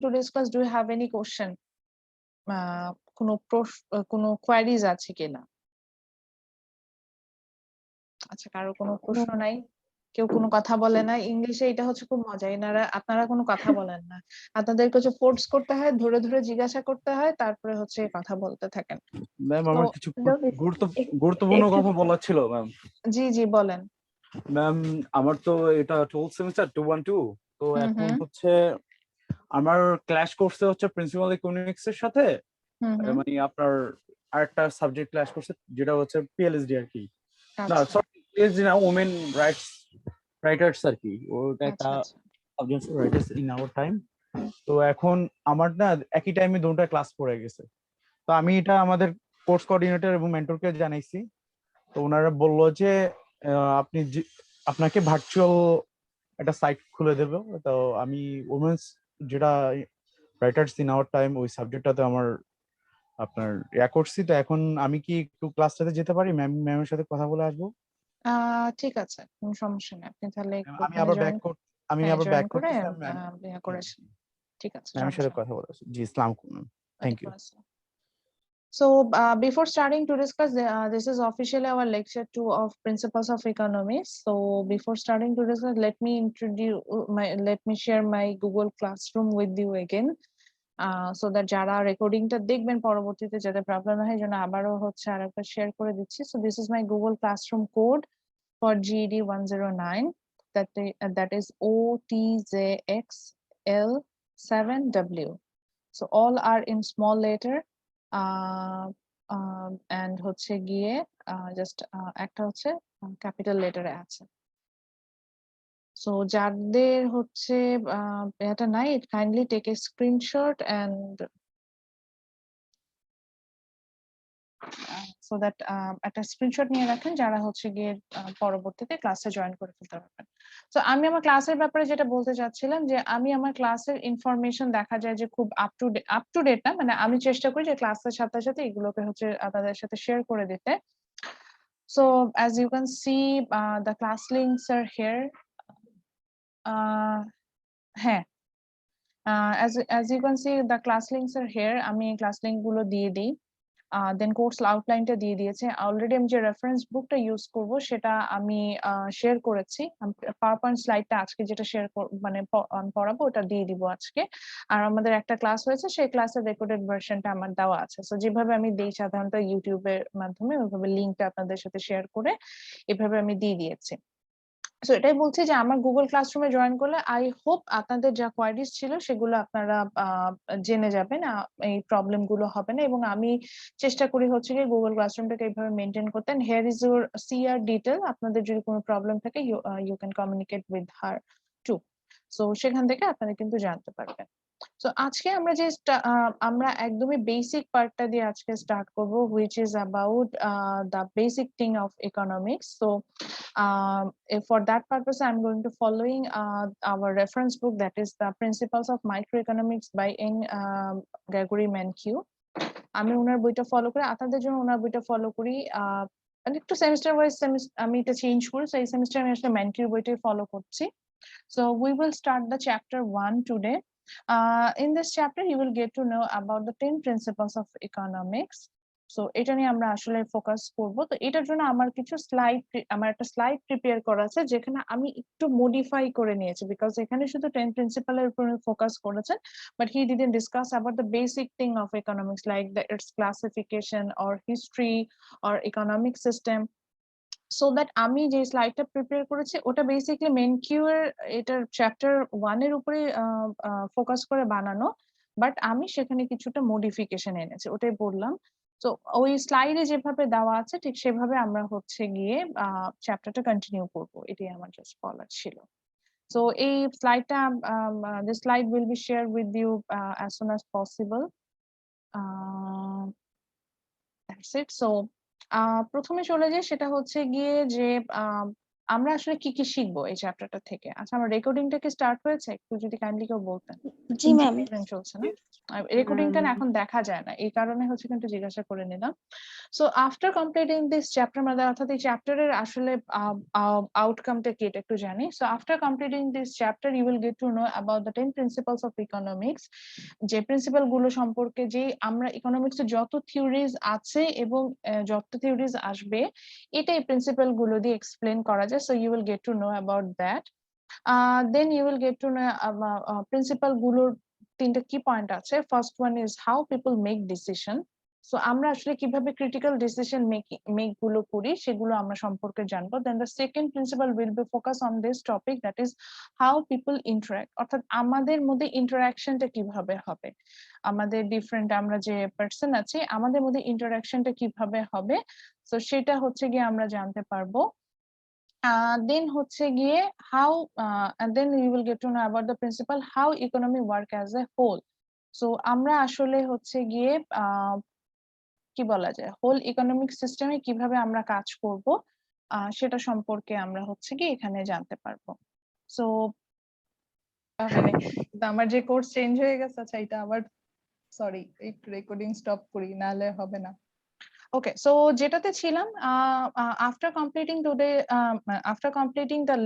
to discuss, do you have any question? কোনো queries আছে কিনা? আচ্ছা, কারো কোনো প্রশ্ন নাই? কেউ কোনো কথা বলে না? ইংলিশে এটা হচ্ছে খুব মজা। আপনারা কোনো কথা বলেন না। আপনাদেরকে হচ্ছে ফোর্স করতে হয়, ধরে ধরে জিজ্ঞাসা করতে হয়, তারপরে হচ্ছে কথা বলতে থাকেন। ম্যাম তো আমার কিছু গুরুত্বপূর্ণ কথা বলার ছিল ম্যাম। জি বলেন। ম্যাম আমার তো এটা 12th সেমিস্টার 212, তো এখন হচ্ছে আমার ক্লাস করছে হচ্ছে প্রিন্সিপাল ইকোনমিক্স এর সাথে, মানে আপনার আরেকটা সাবজেক্ট ক্লাস করছে যেটা হচ্ছে পিএলএসডি আর কি। না আচ্ছা সরি, পিএলএসডি না, ওমেন রাইটার্স আর কি, ওটা একটা আচ্ছা subject writers in our time. তো এখন আমার না একই টাইমে দুটো ক্লাস পড়ে গেছে। তো আমি এটা আমাদের কোর্স কোঅর্ডিনেটর এবং মেন্টরকে জানাইছি। তো ওনারা বললো যে আপনাকে ভার্চুয়াল একটা সাইট খুলে দেবে। তো আমি ওমেন্স যেটা রাইটার্স ইন আওয়ার টাইম ওই সাবজেক্টটাতে আমার আপনার করছি। তো এখন আমি কি একটু ক্লাসটাতে যেতে পারি, ম্যামের সাথে কথা বলে আসবো? ঠিক আছে, কোনো সমস্যা নেই। আপনি তাহলে একটু আমি ওখানে আবার জয়েন ব্যাক করে করতেছি ইয়া করেছেন। ঠিক আছে, ম্যামের সাথে সমস্যা কথা বলে আসি। জি, আসসালামু আলাইকুম। Thank you. নেই। So, before starting to discuss, this is officially our lecture 2 of Principles of Economics. So, before starting to discuss, let me share my Google Classroom with you again. So that যারা রেকর্ডিংটা দেখবেন পরবর্তীতে যাতে problem হয় যেন আবারও হচ্ছে আরেকটা share করে দিচ্ছি। So, this is my Google Classroom code for GED 109. That is OTJXL7W. So all are in small letter, and হচ্ছে গিয়ে জাস্ট একটা হচ্ছে ক্যাপিটাল লেটারে আছে। সো যাদের হচ্ছে এটা নাই, it kindly take a screenshot and so that একটা স্ক্রিনশট নিয়ে রাখেন যারা হচ্ছে গিয়ে পরবর্তীতে ক্লাসে জয়েন করে ফেলতে পারবেন। তো আমি আমার ক্লাসের ব্যাপারে যেটা বলতে চাচ্ছিলাম যে আমি আমার ক্লাসের ইনফরমেশন দেখা যায় যে খুব আপ টু ডেট না, মানে আমি চেষ্টা করি যে ক্লাসের সাথে সাথে এগুলোকে হচ্ছে আপনাদের সাথে শেয়ার করে দিতে। So as you can see the class links are here. হ্যাঁ, as you can see the class links are here. আমি ক্লাস লিংক গুলো দিয়ে দিই। দেন কোর্স আউটলাইনটা দিয়ে দিয়েছে। অলরেডি আমি যে রেফারেন্স বুকটা ইউজ করব সেটা আমি শেয়ার করেছি। পাওয়ার পয়েন্ট স্লাইডটা আজকে যেটা শেয়ার মানে পড়াবো ওটা দিয়ে দিব আজকে। আর আমাদের একটা ক্লাস হয়েছে, সেই ক্লাসের রেকর্ডেড ভার্সনটা আমার দেওয়া আছে। সো যেভাবে আমি দিই সাধারণত ইউটিউবের মাধ্যমে, ওইভাবে লিঙ্কটা আপনাদের সাথে শেয়ার করে এভাবে আমি দিয়ে দিয়েছি। সো এটাই বলছি যে আমার গুগল ক্লাসরুমে জয়েন করলে আই হোপ আপনাদের যা কোয়ারিজ ছিল সেগুলো আপনারা জেনে যাবেন, এই প্রবলেম গুলো হবে না। এবং আমি চেষ্টা করি হচ্ছে কি গুগল ক্লাসরুমটাকে এইভাবে মেনটেন করতে। Here is your CR detail. আপনাদের যদি কোনো প্রবলেম থাকে you can communicate with her too. সো সেখান থেকে আপনারা কিন্তু জানতে পারবেন। সো আজকে আমরা একদমই বেসিক পার্টটা দিয়ে আজকে স্টার্ট করব, which is about the basic thing of economics. So for that purpose I'm going to following our reference book, that is the Principles of Microeconomics by N. Gregory Mankiw. আমি ওনার বইটা follow করি, আপনাদের জন্য ওনার বইটা follow করি। মানে একটু semester wise আমি এটা চেঞ্জ করি। সো এই সেমিস্টার আমি আসলে ম্যানকিউর বইটাই ফলো করছি। So we will start the chapter 1 today. In this chapter, you will get to know about the 10 principles of economics. So এটা নিয়ে আমরা আসলে ফোকাস করব। তো এটার জন্য আমার একটা স্লাইড প্রিপেয়ার করা আছে যেখানে আমি একটু মডিফাই করে নিয়েছি, বিকজ এখানে শুধু 10 প্রিন্সিপালের উপর ফোকাস করেছেন, but he didn't discuss about the basic thing of economics like it's classification or history or economic system. So that আমি যে স্লাইডটা প্রিপেয়ার করেছি ওটা বেসিক্যালি মেনকিউ এর এটার চ্যাপ্টার 1 এর উপরে ফোকাস করে বানানো, বাট আমি সেখানে কিছুটা মডিফিকেশন এনেছি, ওটাই বললাম। তো ওই স্লাইডে যেভাবে দেওয়া আছে ঠিক সেভাবে আমরা হচ্ছে গিয়ে চ্যাপ্টারটা কন্টিনিউ করব, এটাই আমার জাস্ট বলার ছিল। সো এই স্লাইডটা this slide will be share with you as soon as possible. That's it. So প্রথমে চলে যাই, সেটা হচ্ছে গিয়ে যে আমরা আসলে কি কি শিখবো এই চ্যাপ্টারটা থেকে? আচ্ছা, আমার রেকর্ডিংটা কি স্টার্ট হয়েছে? একটু যদি কাইন্ডলি কেউ বলতেন। জি ম্যাম। চলছে না? রেকর্ডিংটা না এখন দেখা যায় না, এই কারণে হচ্ছে কিন্তু জিজ্ঞাসা করে নিলাম। So after completing this chapter, মানে অর্থাৎ এই চ্যাপ্টারের আসলে আউটকামটা কি এটা একটু জানি। So after completing this chapter, you will get to know about the 10 principles of economics. যে প্রিন্সিপাল গুলো সম্পর্কে, যে আমরা ইকোনমিক্স এর যত থিওরিজ আছে এবং যত থিওরিজ আসবে, এটাই প্রিন্সিপাল গুলো দিয়ে এক্সপ্লেন করা যায়। So you will get to know about that. Then you will get to know principal গুলোর 3টা কি পয়েন্ট আছে। First one is how people make decision. So আমরা আসলে কিভাবে ক্রিটিক্যাল ডিসিশন মেক গুলো করি সেগুলো আমরা সম্পর্কে জানবো। Then the second principle will be focus on this topic, that is how people interact, অর্থাৎ আমাদের মধ্যে ইন্টারাকশনটা কিভাবে হবে, আমাদের ডিফারেন্ট আমরা যে পার্সন আছি আমাদের মধ্যে ইন্টারাকশনটা কিভাবে হবে, তো সেটা হচ্ছে গিয়ে আমরা জানতে পারবো। Then হচ্ছে গিয়ে how and then you will get to know about the principle how economy work as a whole. So আমরা আসলে হচ্ছে গিয়ে কি বলা যায় হোল ইকোনমিক সিস্টেমে কিভাবে আমরা কাজ করব সেটা সম্পর্কে আমরা হচ্ছে কি এখানে জানতে পারবো। সো মানে আমার যে কোর্স চেঞ্জ হয়ে গেছে, আচ্ছা এটা আবার সরি একটু রেকর্ডিং স্টপ করি নাহলে হবে না। Okay, so যেটাতে ছিলাম, after completing today, after completing the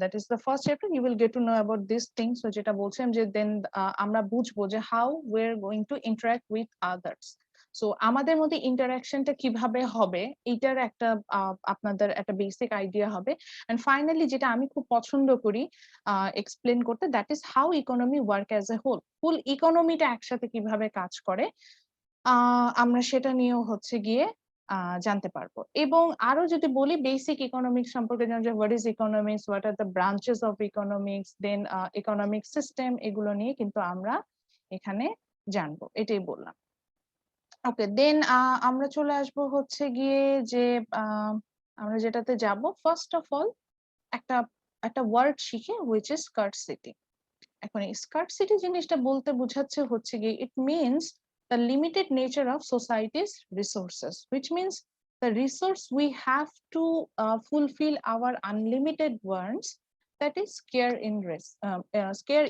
that is the first chapter, you will get to know about this thing. So যেটা বলছিলাম যে then আমরা বুঝবো যে how we're going to interact with others. So আমাদের মধ্যে ইন্টারাকশনটা কিভাবে হবে এটার একটা আপনাদের একটা বেসিক আইডিয়া হবে। and finally যেটা আমি খুব পছন্দ করি এক্সপ্লেন করতে, that is how economy work as a whole. ফুল ইকোনমিটা একসাথে কিভাবে কাজ করে আমরা সেটা নিয়েও হচ্ছে গিয়ে জানতে পারবো। এবং আরো যদি বলি বেসিক ইকোনমিক্স সম্পর্কে, যেমন যে what is economics, what are the branches of economics, then economic system, এগুলো নিয়ে কিন্তু আমরা এখানে জানবো, এটাই বললাম। ওকে, দেন আমরা চলে আসবো হচ্ছে গিয়ে যে আমরা যেটাতে যাব, ফার্স্ট অফ অল একটা একটা ওয়ার্ড শিখে, হুইচ ইজ স্কার্সিটি। এখন এই স্কার্সিটি জিনিসটা বলতে বোঝাচ্ছে হচ্ছে গিয়ে it means the limited nature of society's resources, which means the resource we have to fulfill our unlimited wants, that is scarce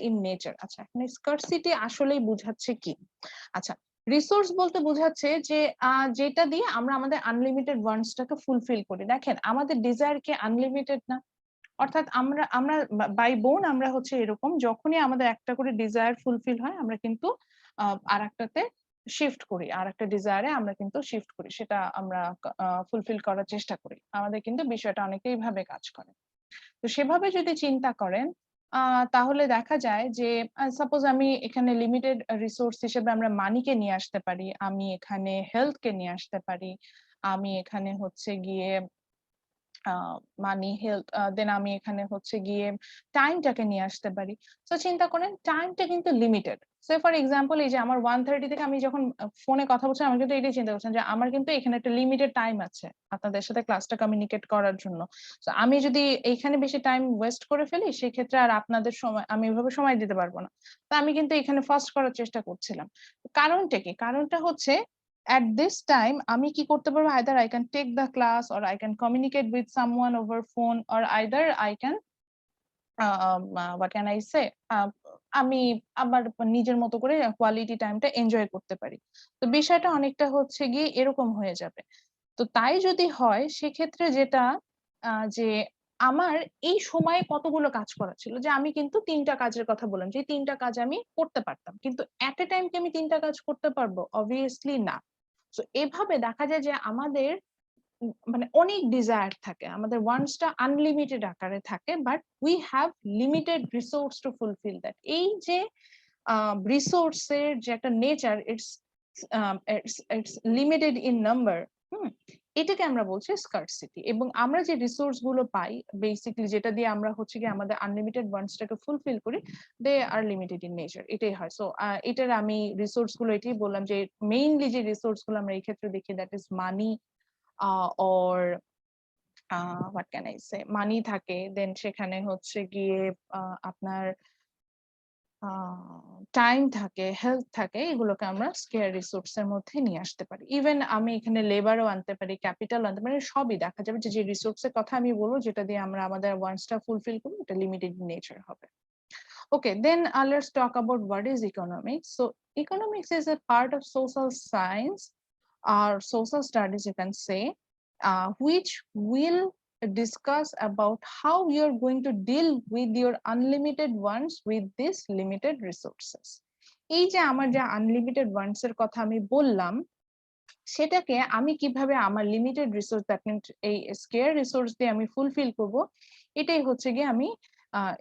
in nature. আচ্ছা, এখানে scarcity আসলেই বোঝাচ্ছে কি? আচ্ছা, রিসোর্স বলতে বোঝাচ্ছে যে যেটা দিয়ে আমরা আমাদের আনলিমিটেড ওয়ান্টসটাকে ফুলফিল করি। দেখেন আমাদের ডিজায়ার কি আনলিমিটেড না? অর্থাৎ আমরা আমরা বাই বোন আমরা হচ্ছে এরকম, যখনই আমাদের একটা করে ডিজায়ার ফুলফিল হয় আমরা কিন্তু আর একটাতে শিফট করি, আর একটা ডিজায়ারে আমরা কিন্তু শিফট করি, সেটা আমরা ফুলফিল করার চেষ্টা করি। আমাদের কিন্তু বিষয়টা অনেকটাই ভাবে কাজ করে। তো সেভাবে যদি চিন্তা করেন তাহলে দেখা যায় যে সাপোজ আমি এখানে লিমিটেড রিসোর্স হিসেবে আমরা মানিকে নিয়ে আসতে পারি, আমি এখানে হেলথকে নিয়ে আসতে পারি, আমি এখানে হচ্ছে গিয়ে মানি হেলথ, দেন আমি এখানে হচ্ছে গিয়ে টাইমটাকে নিয়ে আসতে পারি। তো চিন্তা করেন টাইমটা কিন্তু লিমিটেড। সো ফর এক্সাম্পল এই যে আমার 1:30 থেকে আমি যখন ফোনে কথা বলছি, আমি কিন্তু এটাই চিন্তা করছেন যে আমার কিন্তু এখানে একটা লিমিটেড টাইম আছে আপনাদের সাথে ক্লাসটা কমিউনিকেট করার জন্য। তো আমি যদি এইখানে বেশি টাইম ওয়েস্ট করে ফেলি সেক্ষেত্রে আর আপনাদের সময় আমি এভাবে সময় দিতে পারবো না। তো আমি কিন্তু এখানে ফার্স্ট করার চেষ্টা করছিলাম। কারণটা কি? কারণটা হচ্ছে at this time আমি কি করতে পারবো, either I can take the class or I can communicate with someone over phone or either I can what can I say আমি আমার নিজের মতো করে কোয়ালিটি টাইমটা এনজয় করতে পারি। তো বিষয়টা অনেকটা হচ্ছে গিয়ে এরকম হয়ে যাবে। তো তাই যদি হয় সেক্ষেত্রে যেটা যে আমার এই সময়ে কতগুলো কাজ করা ছিল, যে আমি কিন্তু 3টা কাজের কথা বললাম, যে 3টা কাজ আমি করতে পারতাম, কিন্তু এট এ টাইম কি আমি 3টা কাজ করতে পারবো? অবভিয়াসলি না। তো এভাবে দেখা যায় যে আমাদের মানে অনেক ডিজায়ার থাকে, আমাদের ওয়ান্টসটা আনলিমিটেড আকারে থাকে, but we have limited resource two fulfil that. এই যে রিসোর্সের যে একটা nature, it's limited in number, এটাকে আমরা বলছি স্কার্সিটি। এবং আমরা যে রিসোর্স গুলো পাই বেসিক্যালি, যেটা দিয়ে আমরা হচ্ছে কি আমাদের আনলিমিটেড ওয়ান্টসটাকে ফুলফিল করি, they R limited in nature, এটাই হয়। সো এটার আমি রিসোর্স গুলো এটাই বললাম যে মেইনলি যে রিসোর্স গুলো আমরা এই ক্ষেত্রে দেখি, that is money or what can I say, মানি থাকে, দেন সেখানে হচ্ছে গিয়ে আপনার টাইম থাকে, হেলথ থাকে, এগুলোকে আমরা স্কেয়ার রিসোর্স এর মধ্যে নিয়ে আসতে পারি। ইভেন আমি এখানে লেবারও আনতে পারি, ক্যাপিটাল আনতে পারি, সবই দেখা যাবে যে রিসোর্স এর কথা আমি বলবো যেটা দিয়ে আমরা আমাদের ওয়ান্টসটা ফুলফিল করবো, এটা লিমিটেড নেচার হবে। Okay, then let's talk about what is economics. So economics is a part of social science or social studies, you can say, which will discuss about how you're going to deal with your unlimited wants with these limited resources. এই যে আমার যে unlimited wants এর কথা আমি বললাম, সেটাকে আমি কিভাবে আমার লিমিটেড রিসোর্স দ্যাট মিন্স এই স্কেয়ার রিসোর্স দিয়ে আমি ফুলফিল করব, এটাই হচ্ছে গিয়ে আমি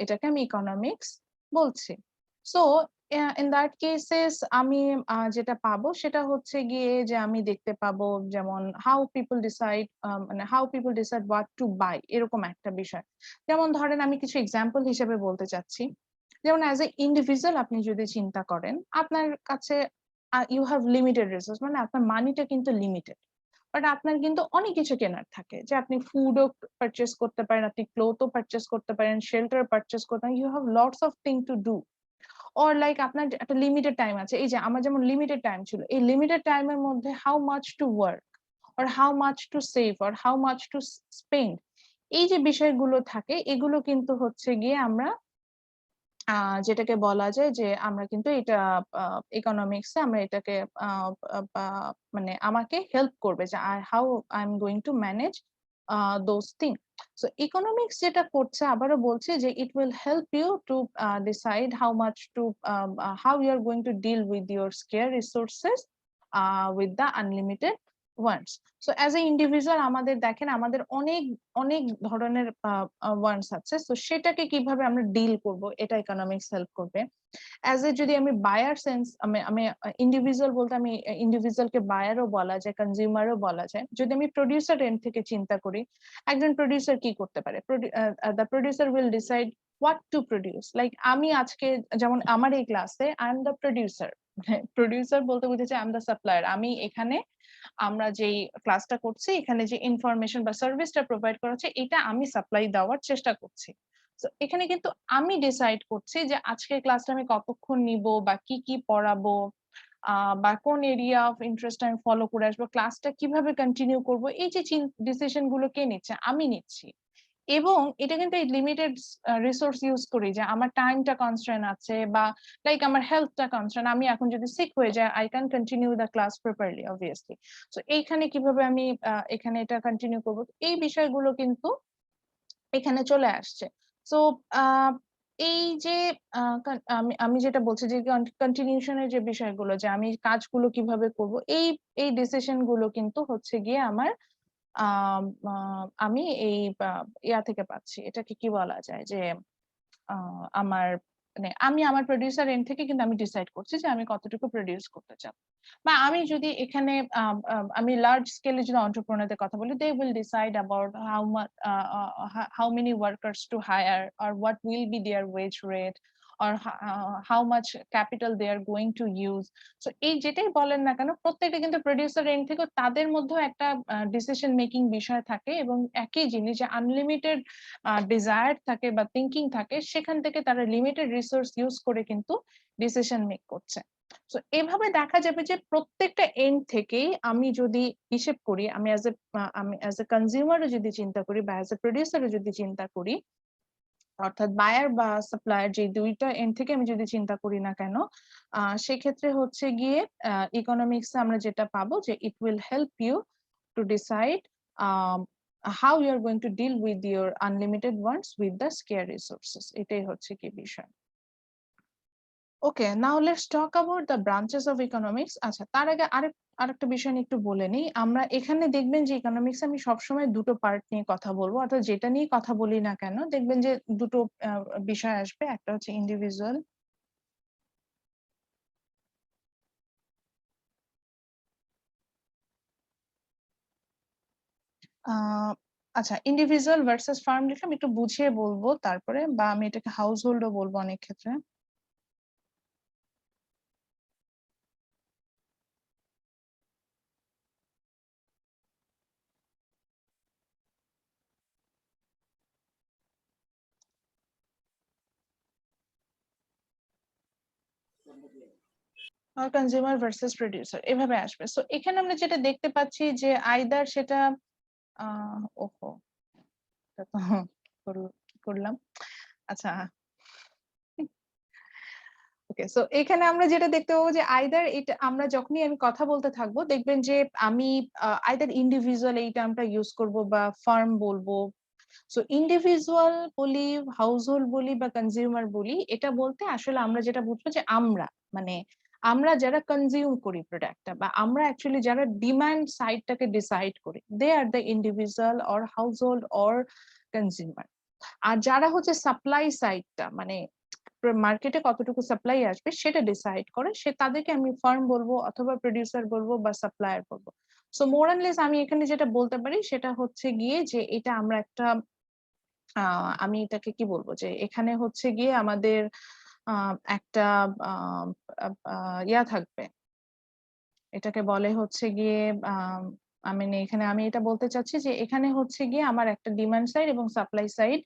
এটাকে আমি ইকোনমিক্স বলছি। সো ইন দ্যাট কেসেস আমি যেটা পাবো সেটা হচ্ছে গিয়ে যে আমি দেখতে পাবো যেমন হাউ পিপল ডিসাইড, মানে how people decide what to buy, এরকম একটা বিষয়। যেমন ধরেন আমি কিছু এক্সাম্পল হিসেবে বলতে চাচ্ছি, যেমন অ্যাজ এ ইন্ডিভিজুয়াল আপনি যদি চিন্তা করেন, আপনার কাছে ইউ হ্যাভ লিমিটেড রিসোর্স, মানে আপনার মানিটা কিন্তু লিমিটেড, বাট আপনার কিন্তু অনেক কিছু কেনার থাকে, যে আপনি ফুডও পারচেস করতে পারেন, আপনি ক্লোথও পারচেস করতে পারেন, শেল্টার পারচেস করতে পারেন, you have lots of thing to do. Or like আপনার একটা লিমিটেড টাইম আছে, এই যে আমার যেমন লিমিটেড টাইম ছিল, এই লিমিটেড টাইমের মধ্যে how much to work or how much to save or how much to spend, এই যে বিষয়গুলো থাকে, এগুলো কিন্তু হচ্ছে গিয়ে আমরা যেটাকে বলা যায় যে আমরা কিন্তু এটা ইকোনমিক্স এ আমরা এটাকে মানে আমাকে হেল্প করবে যে how I am going to manage those thing. So economics যেটা করছে, আবারও বলছি যে it will help you to decide how much to how you are going to deal with your scarce resources with the unlimited wants. So as a individual আমাদের দেখেন আমাদের অনেক অনেক ধরনের ওয়ান্টস আছে, তো সেটাকে কিভাবে আমরা ডিল করব, এটা ইকোনমিক্স হেল্প করবে। অ্যাজ এ যদি আমি বায়ার সেন্স, আমি ইন্ডিভিজুয়াল বলতে আমি ইন্ডিভিজুয়ালকে বায়ারও বলা যায়, কনজিউমারও বলা যায়। যদি আমি প্রোডিউসার এন্ড থেকে চিন্তা করি, একজন প্রোডিউসার কি করতে পারে, the producer will decide what two produce. Like আমি আজকে যেমন আমার এই ক্লাসে I am the producer, producer বলতে বুঝেছে আই এম দ্য সাপ্লায়ার, আমি এখানে আমরা যেই ক্লাসটা করছি এখানে যে ইনফরমেশন বা সার্ভিসটা প্রোভাইড করা হচ্ছে, এটা আমি সাপ্লাই দেওয়ার চেষ্টা করছি। তো এখানে কিন্তু আমি ডিসাইড করছি যে আজকের ক্লাসটা আমি কতক্ষণ নিব বা কি কি পড়াবো, বা কোন এরিয়া অফ ইন্টারেস্ট আমি ফলো করে আসবো, ক্লাসটা কিভাবে কন্টিনিউ করব, এই যে ডিসিশন গুলো কে নিচ্ছে, আমি নিচ্ছি। এবং এটা কিন্তু এই লিমিটেড রিসোর্স ইউজ করি, যে আমার টাইমটা কনস্ট্রেন আছে বা লাইক আমার হেলথটা কনস্ট্রেন, আমি এখন যদি সিক হয়ে যায় I can continue the class properly obviously. So এইখানে কিভাবে আমি এখানে এটা কন্টিনিউ করবো, এই বিষয়গুলো কিন্তু এখানে চলে আসছে। সো এই যে আমি যেটা বলছি যে কন্টিনিউশনের যে বিষয়গুলো, যে আমি কাজগুলো কিভাবে করব, এই ডিসিশন গুলো কিন্তু হচ্ছে গিয়ে আমার আমি এই ইয়া থেকে পাচ্ছি, এটাকে কি বলা যায় যে আমার মানে আমি আমার প্রোডিউসার এন্ড থেকে কিন্তু আমি ডিসাইড করছি যে আমি কতটুকু প্রোডিউস করতে চাই। বা আমি যদি এখানে আমি লার্জ স্কেলে যদি এন্টারপ্রেনারদের কথা বলি, they will decide about how much how many workers to hire or what will be their wage rate or how much capital they are going to use. So এই যেটাই বলেন না কেন, প্রত্যেকটা কিন্তু প্রোডিউসার এন্ড থেকে তাদের মধ্যেও একটা ডিসিশন মেকিং বিষয় থাকে, এবং একই জিনিস যে আনলিমিটেড ডিজায়ার থাকে বা থিঙ্কিং থাকে, সেখান থেকে তারা লিমিটেড রিসোর্স ইউজ করে কিন্তু ডিসিশন মেক করছে। তো এভাবে দেখা যাবে যে প্রত্যেকটা এন্ড থেকেই আমি যদি হিসেব করি, আমি অ্যাজ এ কনজিউমারও যদি চিন্তা করি বা অ্যাজ এ প্রোডিউসারও যদি চিন্তা করি, অর্থাৎ বায়ার বা সাপ্লায়ার, যে দুইটা এন্ড থেকে আমি যদি চিন্তা করি না কেন, সেক্ষেত্রে হচ্ছে গিয়ে ইকোনমিক্স আমরা যেটা পাবো যে it will help you to decide how you are going to deal with your unlimited wants with the scarce resources, এটাই হচ্ছে কি বিষয়। Okay, now let's talk about the branches of economics. আচ্ছা, তার আগে আরেকটা বিষয় নিয়ে একটু বলে নিই। আমরা এখানে দেখবেন যে ইকোনমিক্স আমি সবসময় দুটো পার্ট নিয়ে কথা বলবো, অর্থাৎ যেটা নিয়ে কথা বলি না কেন দেখবেন যে দুটো বিষয় আসবে, একটা হচ্ছে ইন্ডিভিজুয়াল, আচ্ছা ইন্ডিভিজুয়াল ভার্সেস ফার্ম লিখলাম, একটু বুঝিয়ে বলবো তারপরে, বা আমি এটাকে হাউস হোল্ডও বলবো অনেক ক্ষেত্রে। কনজিউমার ভার্সেস প্রোডিউসার এভাবে আসবে। সো এখানে আমরা যেটা দেখতে পাচ্ছি যে আইদার সেটা ওহো এটা তো কি করলাম, আচ্ছা ওকে। সো এখানে আমরা যেটা দেখতে পাবো যে আইদার এটা আমরা যখনই আমি কথা বলতে থাকবো দেখবেন যে আমি আইদার ইন্ডিভিজুয়াল এই টার্মটা ইউজ করব বা ফার্ম বলবো। সো ইন্ডিভিজুয়াল বলি, হাউসহোল্ড বলি বা কনজিউমার বলি, এটা বলতে আসলে আমরা যেটা বুঝবো যে আমরা মানে আমরা যারা কনজিউম করি প্রোডাক্টটা বা আমরা অ্যাকচুয়ালি যারা ডিমান্ড সাইডটাকে ডিসাইড করি, they are the individual or household or consumer. আর যারা হচ্ছে সাপ্লাই সাইডটা মানে মার্কেটে কতটুকু সাপ্লাই আসবে সেটা ডিসাইড করে, সে তাদেরকে আমি ফার্ম বলবো অথবা প্রোডিউসার বলবো বা সাপ্লায়ার বলবো। সো মোর অ্যান্ড লেস আমি এখানে যেটা বলতে পারি সেটা হচ্ছে গিয়ে যে এটা আমরা একটা আমি এটাকে কি বলবো যে এখানে হচ্ছে গিয়ে আমাদের একটা ইয়া থাকবে, এটাকে বলে হচ্ছে গিয়ে এখানে আমি এটা বলতে চাচ্ছি যে এখানে হচ্ছে গিয়ে আমার একটা ডিমান্ড সাইড এবং সাপ্লাই সাইড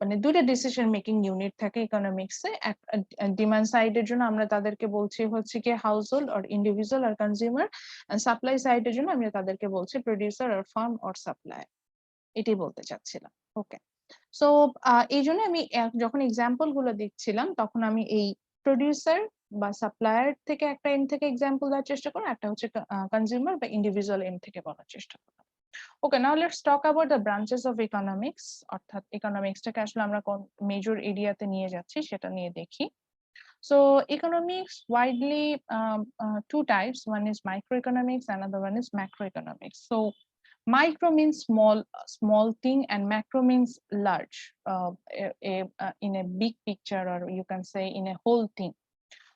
মানে দুইটা ডিসিশন মেকিং ইউনিট থাকে ইকোনমিক্সে। ডিমান্ড সাইডের জন্য আমরা তাদেরকে বলছি হচ্ছে কি হাউসহোল্ড অর ইন্ডিভিজুয়াল আর কনজিউমার, সাপ্লাই সাইডের জন্য আমরা তাদেরকে বলছি producer or firm or supplier. এটাই বলতে চাচ্ছিলাম। ওকে। সো এই জন্য আমি যখন এক্সাম্পল গুলো দিচ্ছিলাম তখন আমি এই প্রোডিউসার বা সাপ্লায়ার থেকে একটা এন্ড থেকে এক্সাম্পল দেওয়ার চেষ্টা করলাম, একটা হচ্ছে কনজিউমার বা ইন্ডিভিজুয়াল এন্ড থেকে বলার চেষ্টা করলাম। Okay, now let's talk about the branches of economics, অর্থাৎ ইকোনমিক্সটাকে আসলে আমরা কোন মেজর এরিয়াতে নিয়ে যাচ্ছি সেটা নিয়ে দেখি। So economics widely two types. One is microeconomics, another one is macroeconomics. So micro means small thing, and macro means large, in a big picture, or you can say in a whole thing.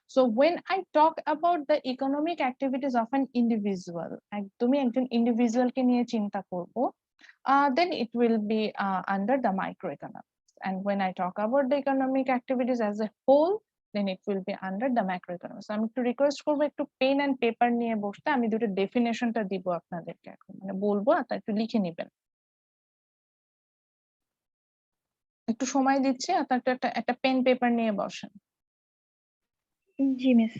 So when I talk about the economic activities of an individual, একদমই একজন individual কে নিয়ে চিন্তা করব, then it will be under the microeconomics. And when I talk about the economic activities as a whole, then it will be under the macroeconomics. আমি একটু request করবো একটু pen and paper নিয়ে বসতে, আমি দুটো ডেফিনেশনটা দিব আপনাদেরকে এখন, মানে বলবো আর একটু লিখে নেবেন। একটু সময় দিচ্ছি, আপনার একটা পেন পেপার নিয়ে বসেন। জি miss.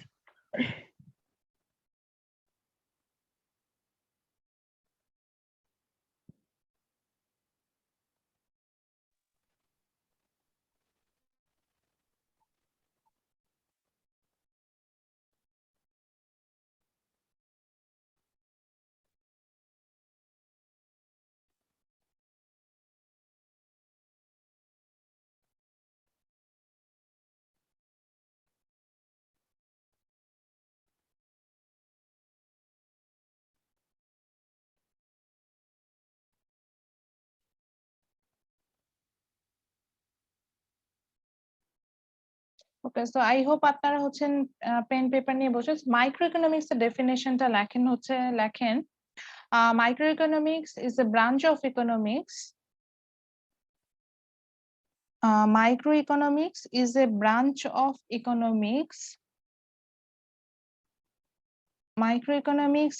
Okay, so I hope আপনারা হচ্ছেন পেন পেপার নিয়ে বসে। মাইক্রো ইকোনমিক্স এর ডেফিনেশনটা লেখেন microeconomics is a branch of economics. Microeconomics is a branch of economics. Microeconomics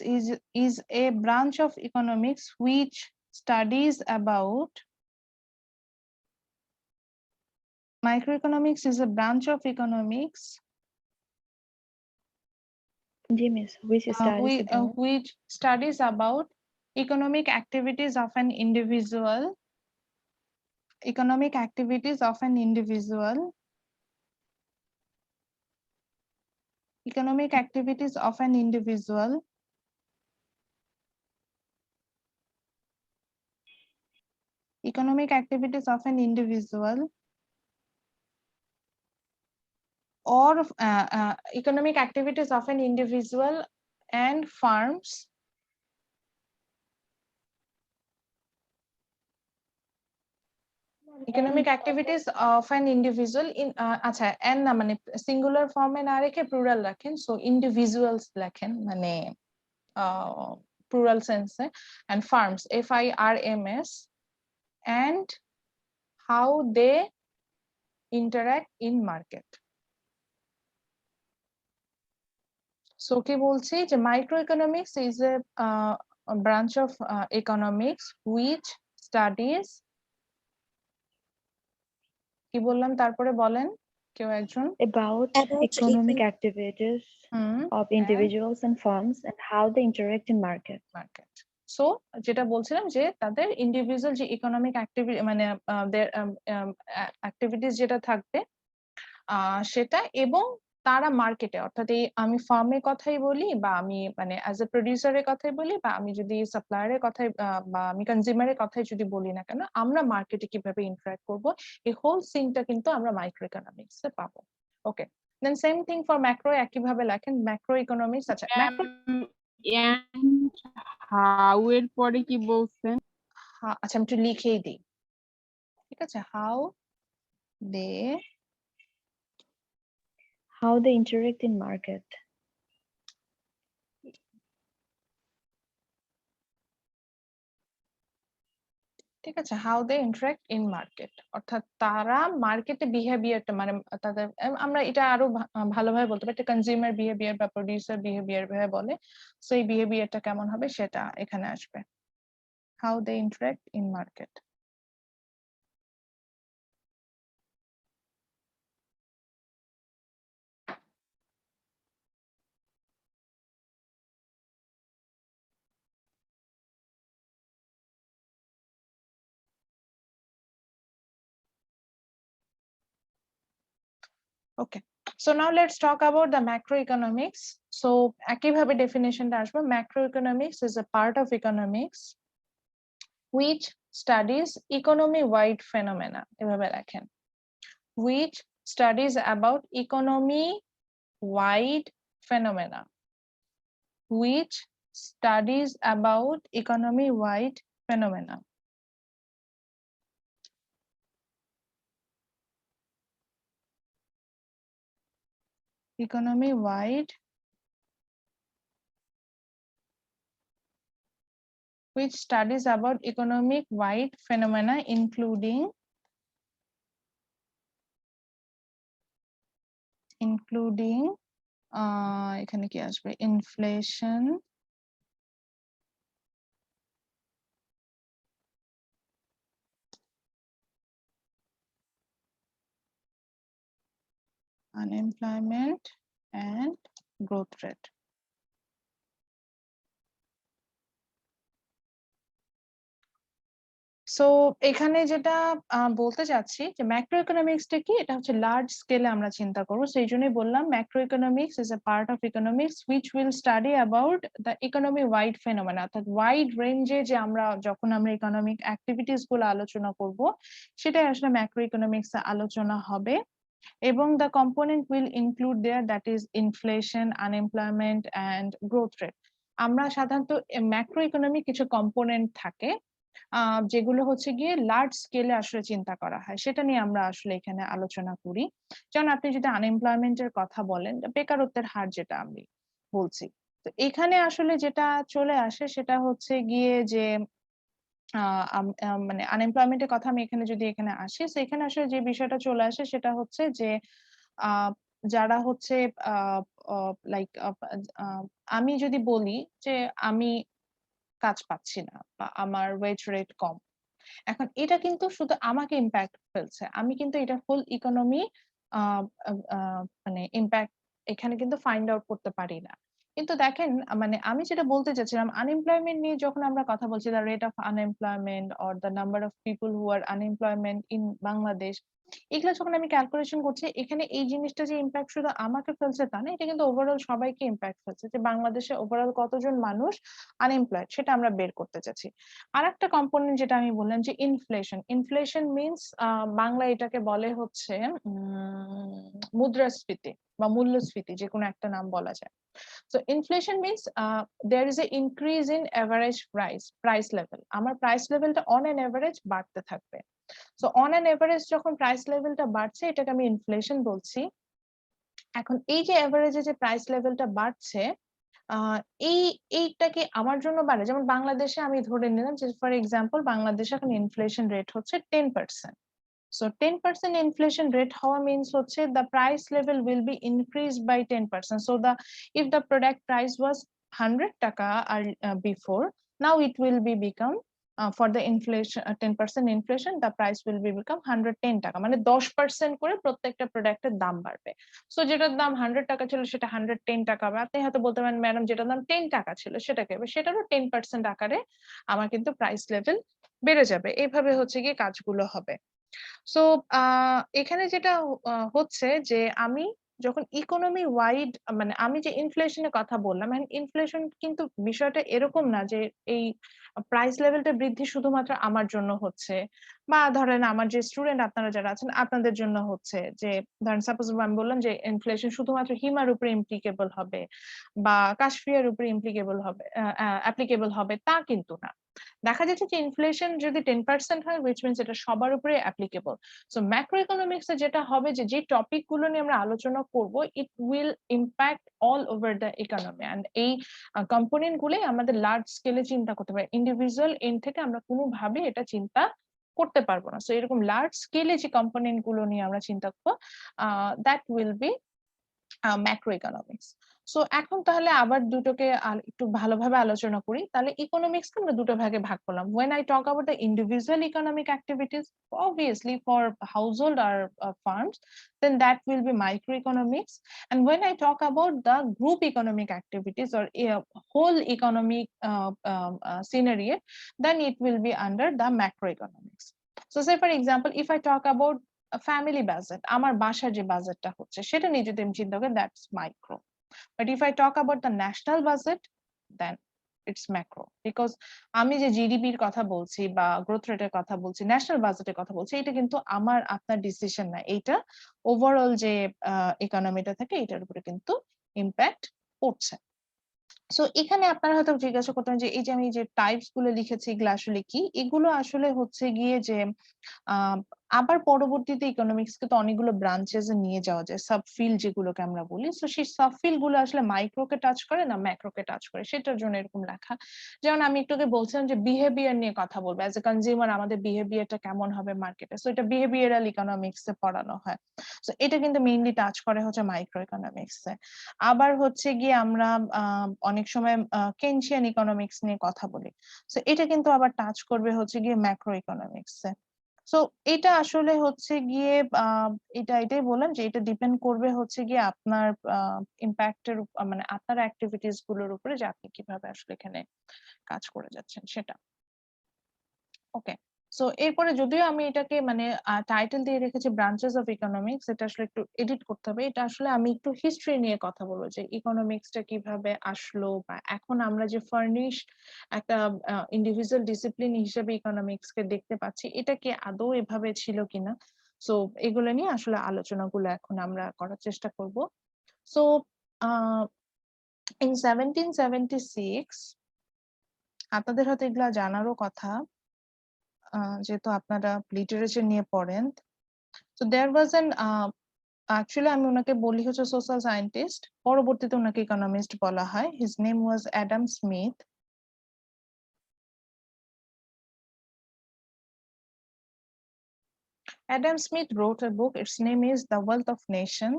is a branch of economics which studies about. Microeconomics is a branch of economics. G miss, which studies about economic activities of an individual. Economic activities of an individual. Economic activities of an individual. Economic activities of an individual or economic activities of an individual and firms. Economic activities of an individual in আচ্ছা n না মানে singular ফর্মে না রেখে plural রাখেন, so individuals লেখেন মানে plural সেন্সে, and firms FIRMS, and how they interact in market. So কি বলছি যে microeconomics is a branch of economics which studies, কি বললাম তারপরে বলেন? কেউ একজন? About About economic activities hmm of individuals and firms and how they interact in market. Market. So যেটা বলছিলাম যে তাদের ইন্ডিভিজুয়াল যে ইকোনমিক অ্যাক্টিভিটি মানে অ্যাক্টিভিটিস যেটা থাকবে সেটা, এবং তারা মার্কেটে, অর্থাৎ এই আমি ফার্মের কথাই বলি বা আমি মানে অ্যাজ এ প্রোডিউসারের কথাই বলি বা আমি যদি সাপ্লায়ারের কথাই বা আমি কনজিউমারের কথাই যদি বলি না কেন, আমরা মার্কেটে কিভাবে ইন্টারঅ্যাক্ট করব, এই হোল সিনটা কিন্তু আমরা মাইক্রো ইকোনমিক্সে পাবো। ওকে, দেন সেম থিং ফর ম্যাক্রো, একইভাবে লেখেন ম্যাক্রো ইকোনমিক্স। আচ্ছা, ম্যাক্রো হাউ এর পরে কি বলছেন? আচ্ছা আমি একটু লিখেই দিই, ঠিক আছে? How They interact in market. ঠিক আছে, how they interact in market, অর্থাৎ তারা মার্কেটে বিহেভিয়ারটা মানে তাদের আমরা এটা আরো ভালোভাবে বলতে পারি, কনজিউমার বিহেভিয়ার বা প্রোডিউসার বিহেভিয়ার ভাবে বলে। সো এই বিহেভিয়ারটা কেমন হবে সেটা এখানে আসবে, how they interact in market. Okay, so now let's talk about the macroeconomics. So একইভাবে ডেফিনেশনটা আসবে, macroeconomics is a part of economics which studies economy wide phenomena, এভাবে লেখেন, which studies about economy wide phenomena, which studies about economy wide phenomena. Economy wide, which studies about economic wide phenomena including এখানে কি আসবে, inflation, unemployment and growth rate. So এখানে যেটা বলতে চাচ্ছি যে ম্যাক্রো ইকোনমিক্সটা কি, এটা হচ্ছে লার্জ স্কেলে আমরা চিন্তা করবো, সেই জন্যই বললাম macro economics is a part of economics which will study about the economy wide phenomena, অর্থাৎ ওয়াইড রেঞ্জে যে আমরা যখন আমরা ইকোনমিক অ্যাক্টিভিটিস গুলো আলোচনা করব সেটাই আসলে ম্যাক্রো ইকোনমিক্স আলোচনা হবে। এবং the component will include there, that is inflation, unemployment and growth rate. আমরা সাধারণত ম্যাক্রো ইকোনমিক কিছু কম্পোনেন্ট থাকে যেগুলো হচ্ছে গিয়ে লার্জ স্কেলে আসলে চিন্তা করা হয়, সেটা নিয়ে আমরা আসলে এখানে আলোচনা করি। যেমন আপনি যদি আনএমপ্লয়মেন্টের কথা বলেন, বেকারত্বের হার যেটা আমি বলছি, তো এখানে আসলে যেটা চলে আসে সেটা হচ্ছে গিয়ে যে মানে আনএমপ্লয়মেন্টের কথা আমি এখানে যদি এখানে আসি, তো এখানে আসলে যে বিষয়টা চলে আসে সেটা হচ্ছে যে যারা হচ্ছে লাইক আমি যদি বলি যে আমি কাজ পাচ্ছি না বা আমার ওয়েজ রেট কম, এখন এটা কিন্তু শুধু আমাকে ইম্প্যাক্ট ফেলছে, আমি কিন্তু এটা ফুল ইকোনমি মানে ইম্প্যাক্ট এখানে কিন্তু ফাইন্ড আউট করতে পারি না। কিন্তু দেখেন মানে আমি যেটা বলতে চাচ্ছিলাম, আনএমপ্লয়মেন্ট নিয়ে যখন আমরা কথা বলছি, the rate of unemployment or the number of people who are unemployment in Bangladesh, এগুলো যখন আমি ক্যালকুলেশন করছি, এখানে এই জিনিসটা যে ইম্প্যাক্ট শুধু আমাকে ফেলছে তা না, এটা কিন্তু ওভারঅল সবাইকে ইম্প্যাক্ট ফেলছে, যে বাংলাদেশে ওভারঅল কতজন মানুষ আনএমপ্লয়েড সেটা আমরা বের করতে চাচ্ছি। আর একটা কম্পোনেন্ট যেটা আমি বললাম যে ইনফ্লেশন, ইনফ্লেশন মিনস বাংলা এটাকে বলে হচ্ছে মুদ্রাস্ফীতি বা মূল্যস্ফীতি, যে কোনো একটা নাম বলা যায়। So inflation means there is a increase in average price level, আমার প্রাইস লেভেলটা অন অ্যান এভারেজ বাড়তে থাকবে। সো অন অ্যান এভারেজ যখন প্রাইস লেভেলটা বাড়ছে এটাকে আমি ইনফ্লেশন বলছি। এখন এই যে এভারেজে যে প্রাইস লেভেলটা বাড়ছে, এইটাকে আমার জন্য বাড়ে, যেমন বাংলাদেশে আমি ধরে নিলাম যে ফর এক্সাম্পল বাংলাদেশে এখন ইনফ্লেশন রেট হচ্ছে 10%। So 10% inflation rate how means হচ্ছে the price level will be increased by 10%. So if the product price was 100 টাকা before, now it will be become for the inflation 10% inflation the price will be become 110 টাকা, মানে 10% করে প্রত্যেকটা প্রোডাক্টের দাম বাড়বে। So যেটার দাম 100 টাকা ছিল সেটা 110 টাকা হবে। আপনি হয়তো বলতে পারেন ম্যাডাম যেটার দাম 10 টাকা ছিল সেটা কি হবে, সেটারও 10% আকারে আমার কিন্তু প্রাইস লেভেল বেড়ে যাবে। এইভাবে হচ্ছে গিয়ে কাজগুলো হবে। সো এখানে যেটা হচ্ছে যে আমি যখন ইকোনমি ওয়াইড, মানে আমি যে ইনফ্লেশনের কথা বললাম, ইনফ্লেশন কিন্তু বিষয়টা এরকম না যে এই প্রাইস লেভেলটা বৃদ্ধি শুধুমাত্র আমার জন্য হচ্ছে, বা ধরেন আমার যে স্টুডেন্ট আপনারা যারা আছেন আপনাদের জন্য হচ্ছে, যে ধরেন সাপোজ আমি বললাম যে ইনফ্লেশন শুধুমাত্র হিমার উপরে ইমপ্লিকেবল হবে বা কাশফিয়ার উপরে ইমপ্লিকেবল হবে, অ্যাপ্লিকেবল হবে, তা কিন্তু না। দেখা যাচ্ছে যে ইনফ্লেশন যদি 10% হয় which means এটা সবার উপরে অ্যাপ্লিকেবল। সো ম্যাক্রো ইকোনমিক্স এ যেটা হবে যে টপিক গুলো নিয়ে আমরা আলোচনা করব it will impact all over the economy, and এই কম্পোনেন্ট গুলোই আমাদের লার্জ স্কেলে চিন্তা করতে পারে। ইন্ডিভিজুয়াল এন্ড থেকে আমরা কোনোভাবে এটা চিন্তা করতে পারবো না। সো এরকম লার্জ স্কেলে যে কম্পোনেন্ট গুলো নিয়ে আমরা চিন্তা করবো that will be macro economics. সো এখন তাহলে আবার দুটোকে একটু ভালোভাবে আলোচনা করি। তাহলে ইকোনমিক্সকে আমরা দুটো ভাগে ভাগ করলাম। When I talk about the individual economic activities, obviously for household or farms, then that will be microeconomics. And when I talk about the group economic activities or whole economic scenario, then it will be under the macroeconomics. So say for example, if I talk about family budget, আমার বাসার যে বাজেটটা হচ্ছে সেটা নিয়ে যদি আমি চিন্তা করি that's micro. But if I talk about the national budget then it's macro, because আমি যে জিডিপির কথা বলছি বা গ্রোথ রেটের কথা বলছি, ন্যাশনাল বাজেটের কথা বলছি, এটা কিন্তু আমার আপনার ডিসিশন না, এটা ওভারঅল যে ইকোনমিটা থাকে এটার উপরে কিন্তু ইম্প্যাক্ট পড়ছে। সো এখানে আপনারা হয়তো জিজ্ঞাসা করতেন যে এই যে আমি যে টাইপস গুলো লিখেছি এগুলো আসলে কি, এগুলো আসলে হচ্ছে গিয়ে যে আবার পরবর্তীতে ইকোনমিক্স কে তো অনেকগুলো ব্রাঞ্চেস নিয়ে যাওয়া যায়, সাব ফিল্ড যেগুলোকে আমরা বলি। সো সেই সাব ফিল্ড গুলো আসলে মাইক্রোকে টাচ করে না ম্যাক্রোকে টাচ করে, সেটার জন্য এরকম লেখা। যেমন আমি একটু আগে বলছিলাম যে বিহেভিয়ার নিয়ে কথা বলবো, অ্যাজ এ কনজিউমার আমাদের বিহেভিয়ারটা কেমন হবে মার্কেটে, সো এটা বিহেভিয়ারাল ইকোনমিক্স এ পড়ানো হয়। সো এটা কিন্তু মেইনলি টাচ করে হচ্ছে মাইক্রো ইকোনমিক্স এ। আবার হচ্ছে গিয়ে আমরা অনেক সময় কেনশিয়ান ইকোনমিক্স নিয়ে কথা বলি, সো এটা কিন্তু আবার টাচ করবে হচ্ছে গিয়ে ম্যাক্রো ইকোনমিক্স এ। সো এটা আসলে হচ্ছে গিয়ে এটাই বললাম যে এটা ডিপেন্ড করবে হচ্ছে গিয়ে আপনার ইম্প্যাক্টের, মানে আপনার অ্যাক্টিভিটিস গুলোর উপরে, যে আপনি কিভাবে আসলে এখানে কাজ করে যাচ্ছেন সেটা। ওকে, সো এরপরে যদিও আমি এটাকে মানে টাইটেল দিয়ে রেখেছি ব্রাঞ্চেস অফ ইকোনমিক্স, এটা আসলে একটু এডিট করতে হবে। এটা আসলে আমি একটু হিস্ট্রি নিয়ে কথা বলবো যে ইকোনমিক্সটা কিভাবে আসলো, বা এখন আমরা যে ফার্নিশ একটা ইন্ডিভিজুয়াল ডিসিপ্লিন হিসেবে ইকোনমিক্স কে দেখতে পাচ্ছি, এটা কি আদৌ এভাবে ছিল কিনা। সো এগুলো নিয়ে আসলে আলোচনাগুলো এখন আমরা করার চেষ্টা করব। সো ইন 1776 আপনাদের হয়তো এগুলা জানারও কথা, যেহেতু আপনারা লিটারেচার নিয়ে পড়েন। So there was an actually আমি ওনাকে বলি হচ্ছে সোশ্যাল সায়েন্টিস্ট, পরবর্তীতে ওনাকে ইকোনমিস্ট বলা হয়। His name was Adam Smith. Adam Smith wrote a book, its name is The Wealth of Nation.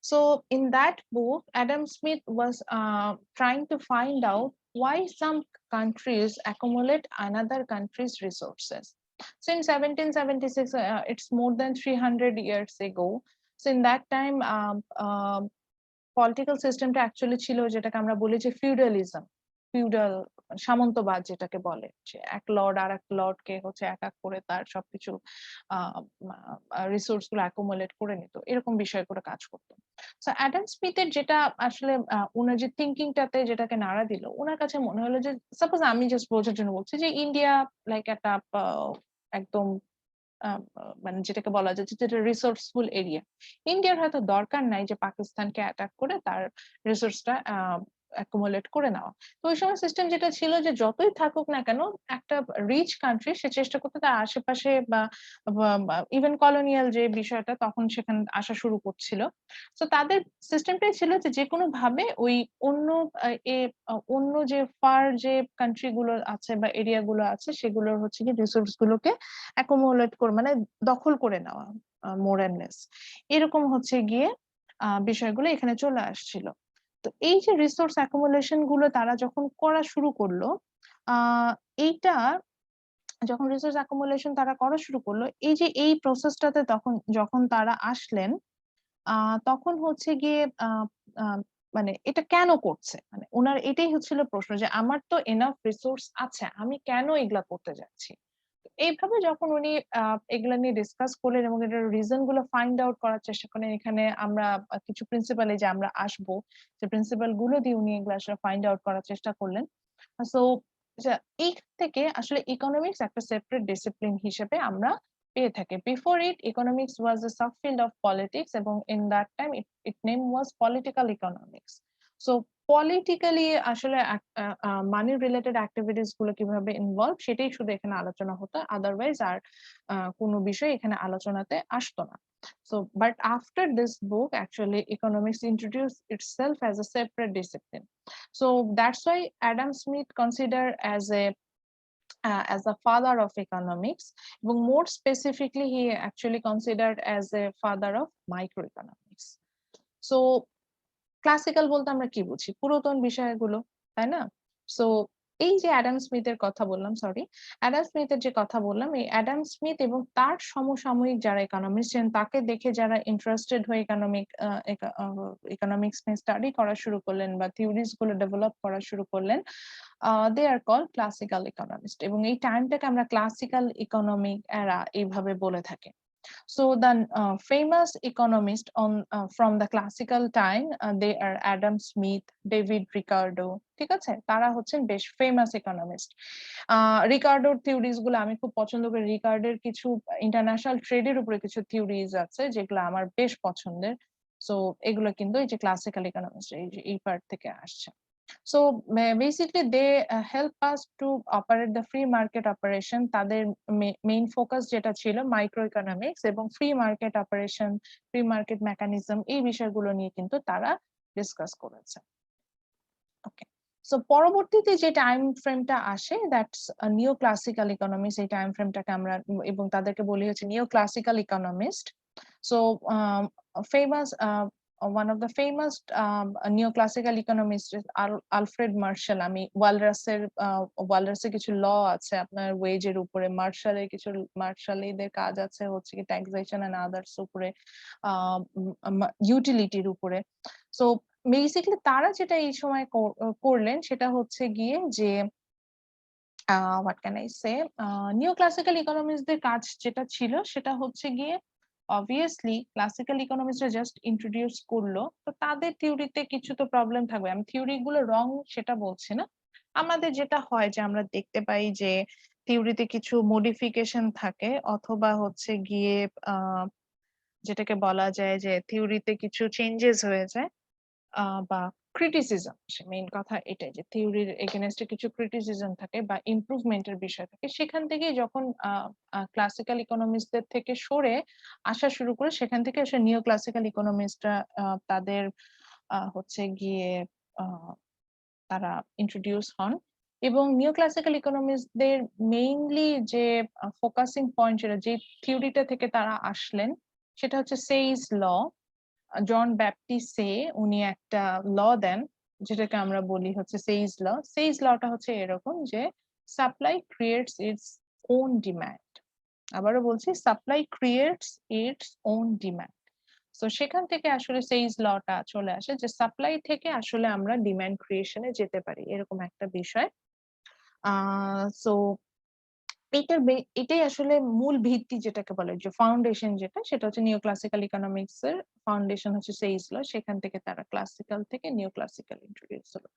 So in that book, Adam Smith was trying to find out why some countries accumulate another country's resources. So in 1776, it's more than 300 years ago. So in that time, political সিস্টেমটা actually ছিল যেটাকে আমরা বলি যে feudalism, feudal সামন্তবাদ যেটাকে বলে, যে এক লর্ড আর এক লর্ডকে হচ্ছে এক এক করে তার সবকিছু রিসোর্স গুলো অ্যাকুমুলেট করে নিত, এরকম বিষয় করে কাজ করতো। সো অ্যাডাম স্মিথের যেটা আসলে ওনার যে থিঙ্কিংটাতে যেটাকে নাড়া দিল, ওনার কাছে মনে হলো যে সাপোজ আমি জাস্ট বোঝার জন্য বলছি যে ইন্ডিয়া লাইক একটা একদম মানে যেটাকে বলা যায় যেটা রিসোর্সফুল এরিয়া, ইন্ডিয়ার হয়তো দরকার নাই যে পাকিস্তানকে অ্যাটাক করে তার রিসোর্সটা অ্যাকুমুলেট করে নেওয়া। তো ওই সময় সিস্টেম যেটা ছিল যে যতই থাকুক না কেন একটা রিচ কান্ট্রি সে চেষ্টা করতে তার আশেপাশে বা ইভেন কলোনিয়াল যে বিষয়টা তখন সেখানে আসা শুরু করছিল। তো তাদের সিস্টেমটাই ছিল যে কোনো ভাবে ওই অন্য যে ফার যে কান্ট্রি গুলো আছে বা এরিয়া গুলো আছে সেগুলোর হচ্ছে কি রিসোর্স গুলোকে অ্যাকুমুলেট করে, মানে দখল করে নেওয়া, মোর এন্ড লেস এরকম হচ্ছে গিয়ে বিষয়গুলো এখানে চলে আসছিল। তো এই যে রিসোর্স অ্যাকুমুলেশন গুলো তারা যখন করা শুরু করলো, এইটা যখন রিসোর্স অ্যাকুমুলেশন তারা করা শুরু করলো, এই যে এই প্রসেসটাতে যখন তারা আসলেন, তখন হচ্ছে গিয়ে মানে এটা কেন করছে, মানে ওনার এটাই হচ্ছিল প্রশ্ন যে আমার তো এনাফ রিসোর্স আছে, আমি কেন এগুলা করতে যাচ্ছি। এইভাবে যখন উনি এগুলা নিয়ে ডিসকাস করলেন এবং এটার রিজন গুলো ফাইন্ড আউট করার চেষ্টা করেন, এখানে আমরা কিছু প্রিন্সিপালে যে আমরা আসবো, যে প্রিন্সিপাল গুলো দিয়ে উনি এগুলো আসলে ফাইন্ড আউট করার চেষ্টা করলেন। সো এইখান থেকে আসলে ইকোনমিক্স একটা সেপারেট ডিসিপ্লিন হিসেবে আমরা পেয়ে থাকি। Before it economics was a subfield of politics, এবং in that time it name was political economics. So politically আসলে মানি রিলেটেড অ্যাক্টিভিটিস গুলো কিভাবে ইনভলভ, সেটাই শুধু এখানে আলোচনা হতো, আদারওয়াইজ আর কোনো বিষয় এখানে আলোচনাতে আসতো না। So, but after this book, actually, economics introduced itself as a separate discipline. So that's why Adam Smith considered as a father of economics, এবং more specifically, he actually considered as a father of microeconomics. So classical বলতে আমরা কি বুঝি? পুরাতন বিষয়গুলো, তাই না? So এই যে অ্যাডাম স্মিথের কথা বললাম, অ্যাডাম স্মিথের যে কথা বললাম, এই অ্যাডাম স্মিথ এবং তার সমসাময়িক যারা ইকোনমিস্ট ছিলেন, তাকে দেখে যারা ইন্টারেস্টেড হয়ে ইকোনমিক্স নিয়ে স্টাডি করা শুরু করলেন বা থিওরিজ গুলো ডেভেলপ করা শুরু করলেন, দে আর কল্ড ক্লাসিক্যাল ইকোনমিস্ট, এবং এই টাইমটাকে আমরা ক্লাসিক্যাল ইকোনমিক এরা এইভাবে বলে থাকি। So the famous economists from the classical time, they are Adam Smith, David Ricardo, ঠিক আছে? তারা হচ্ছেন বেশ ফেমাস ইকোনমিস্ট। রিকার্ডোর থিওরিজ গুলো আমি খুব পছন্দ করি। রিকার্ডোর কিছু ইন্টারন্যাশনাল ট্রেডের উপরে কিছু থিওরিজ আছে যেগুলো আমার বেশ পছন্দের। সো এগুলো কিন্তু এই যে ক্লাসিক্যাল ইকোনমিস্ট এই পার্ট থেকে আসছে। So basically they help us to operate the free market operation. তাদের মেইন ফোকাস যেটা ছিল মাইক্রো ইকোনমিক্স এবং free market operation, free market mechanism, এই বিষয়গুলো নিয়ে কিন্তু তারা ডিসকাস করেছে। ওকে, সো পরবর্তীতে যে টাইম ফ্রেমটা আসে, দ্যাটস নিও ক্লাসিক্যাল ইকোনমিক্স, এই টাইম ফ্রেমটাকে আমরা এবং তাদেরকে বলি হচ্ছে neoclassical economist. So famous one of the famous neoclassical economists is Alfred Marshall. আমি ওয়ালরাসের কিছু ল আছে আপনার ওয়েজের উপরে, মার্শালের কাজ আছে হচ্ছে কি ট্যাক্সেশন এন্ড আদার্স উপরে, ইউটিলিটির উপরে। সো বেসিক্যালি তারা যেটা এই সময় করলেন সেটা হচ্ছে গিয়ে যে what can I say, neoclassical ইকোনমিক্সদের কাজ যেটা ছিল সেটা হচ্ছে গিয়ে অবভিয়াসলি ক্লাসিক্যাল ইকোনমিক্সরা জাস্ট ইন্ট্রোডিউস করলো, তো তাদের থিওরিতে কিছু তো প্রবলেম থাকবে। আমি থিওরি গুলো রং সেটা বলছি না, আমাদের যেটা হয় যে আমরা দেখতে পাই যে থিওরিতে কিছু মডিফিকেশন থাকে, অথবা হচ্ছে গিয়ে যেটাকে বলা যায় যে থিওরিতে কিছু চেঞ্জেস হয়ে যায়, বা ক্রিটিসিজম, মেইন কথা এটাই যে থিওরির এগেনস্টে কিছু ক্রিটিসিজম থাকে বা ইমপ্রুভমেন্টের বিষয় থাকে, সেখান থেকে যখন ক্লাসিক্যাল ইকোনমিস্টদের থেকে সরে আসা শুরু করে, সেখান থেকে আসলে নিও ক্লাসিক্যাল ইকোনমিস্টরা তাদের হচ্ছে গিয়ে তারা ইন্ট্রোডিউস হন। এবং নিও ক্লাসিক্যাল ইকোনমিস্টদের মেইনলি যে ফোকাসিং পয়েন্ট, সেটা যে থিওরিটা থেকে তারা আসলেন, সেটা হচ্ছে সেইস ল। জন ব্যাপটিস্ট সে, উনি একটা ল দেন যেটাকে আমরা বলি হচ্ছে সেইস ল। সেইস লটা হচ্ছে এরকম যে supply creates its own demand. আবারও বলছি, supply creates its own demand. তো সেখান থেকে আসলে সেইস লটা চলে আসে যে সাপ্লাই থেকে আসলে আমরা ডিমান্ড ক্রিয়েশনে যেতে পারি, এরকম একটা বিষয়। সো এটাই আসলে মূল ভিত্তি, যেটাকে বলে যে ফাউন্ডেশন, যেটা সেটা হচ্ছে নিও ক্লাসিক্যাল ইকোনমিক্স এর ফাউন্ডেশন হচ্ছে সেইস ল। সেখান থেকে তারা ক্লাসিক্যাল থেকে নিও ক্লাসিক্যাল ইন্ট্রোডিউস হলো।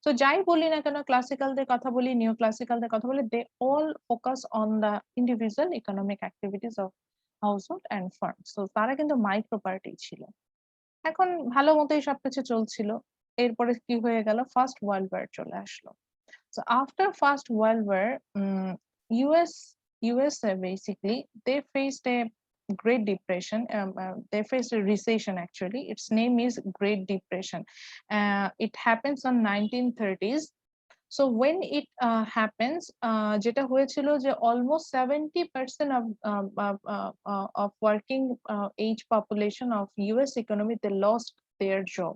তো যাই বলি না কেন, ক্লাসিক্যালদের কথা বলি, নিও ক্লাসিক্যালদের কথা বলি, they all focus on the individual economic activities of household and firm. তো তারা কিন্তু মাইক্রো পার্টি ছিল। এখন ভালো মতোই সবকিছু চলছিল, এরপরে কি হয়ে গেল, ফার্স্ট ওয়ার্ল্ড ওয়ার চলে আসলো। So after First World War, USA basically they faced a Great Depression. They faced a recession. Actually, its name is Great Depression. It happens on 1930s. So when it happens, যেটা হয়েছিল যে almost 70% of working age population of US economy, they lost their job.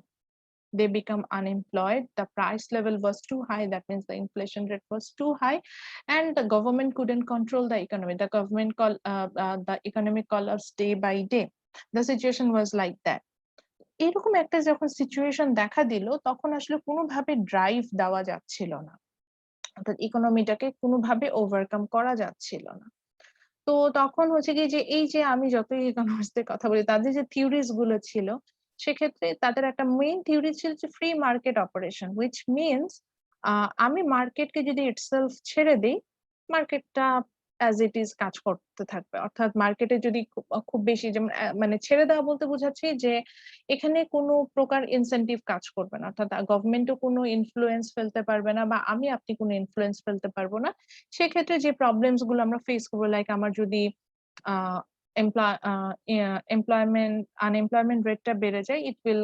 they become unemployed, the price level was too high, that means the inflation rate was too high, and the government couldn't control the economy. The the economic collapse day by day. The situation was like that. এরকম একটা যখন situation দেখা দিল, তখন আসলে কোনোভাবে drive দেওয়া যাচ্ছিল না, অর্থাৎ ইকোনমিটাকে কোনোভাবে ওভারকাম করা যাচ্ছিল না। তো তখন হচ্ছে কি যে এই যে আমি যতই ইকোনমিক্সদের কথা বলি, তাদের যে থিওরিজ গুলো ছিল, সেক্ষেত্রে তাদের একটা মেইন থিওরি ছিল যে free market operation, which means আমি মার্কেটকে যদি ইটসেলফ ছেড়ে দিই, মার্কেটটা অ্যাজ ইট ইজ কাজ করতে থাকবে। অর্থাৎ মার্কেটে যদি খুব বেশি, যেমন মানে ছেড়ে দেওয়া বলতে বোঝাচ্ছি যে এখানে কোনো প্রকার ইনসেনটিভ কাজ করবে না, অর্থাৎ গভর্নমেন্টও কোনো ইনফ্লুয়েন্স ফেলতে পারবে না, বা আপনি কোনো ইনফ্লুয়েন্স ফেলতে পারবো না। সেক্ষেত্রে যে প্রবলেমস গুলো আমরা ফেস করবো, লাইক আমার যদি আনএমপ্লয়মেন্ট রেটটা বেড়ে যায়, it will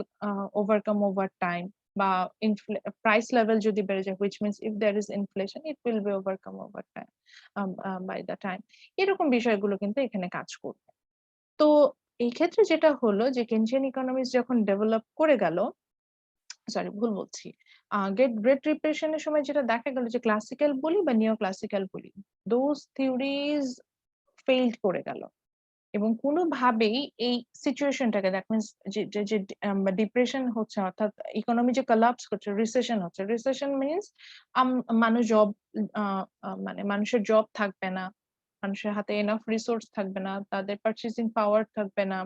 overcome over time, বা প্রাইস লেভেল যদি বেড়ে যায়, which means if there is inflation, it will be overcome over time, by the time. এরকম বিষয়গুলো কিন্তু এখানে কাজ করবে। তো এই ক্ষেত্রে যেটা হলো যে কেনজিয়ান ইকোনমিক্স যখন ডেভেলপ করে গেল, সরি ভুল বলছি, গ্রেট ডিপ্রেশনের সময় যেটা দেখা গেল যে ক্লাসিক্যাল বলি বা নিও ক্লাসিক্যাল বলি, দোজ থিওরিজ ফেইল্ড করে গেল, এবং কোনোভাবেই এই সিচুয়েশনটাকে, দ্যাট মিনস যে ডিপ্রেশন হচ্ছে, অর্থাৎ ইকোনমি যে কোলাপস করছে, রিসেশন হচ্ছে। রিসেশন মিনস মানুষ মানে মানুষের জব থাকবে না, মানুষের হাতে এনাফ রিসোর্স থাকবে না, তাদের পারচেজিং পাওয়ার থাকবে না,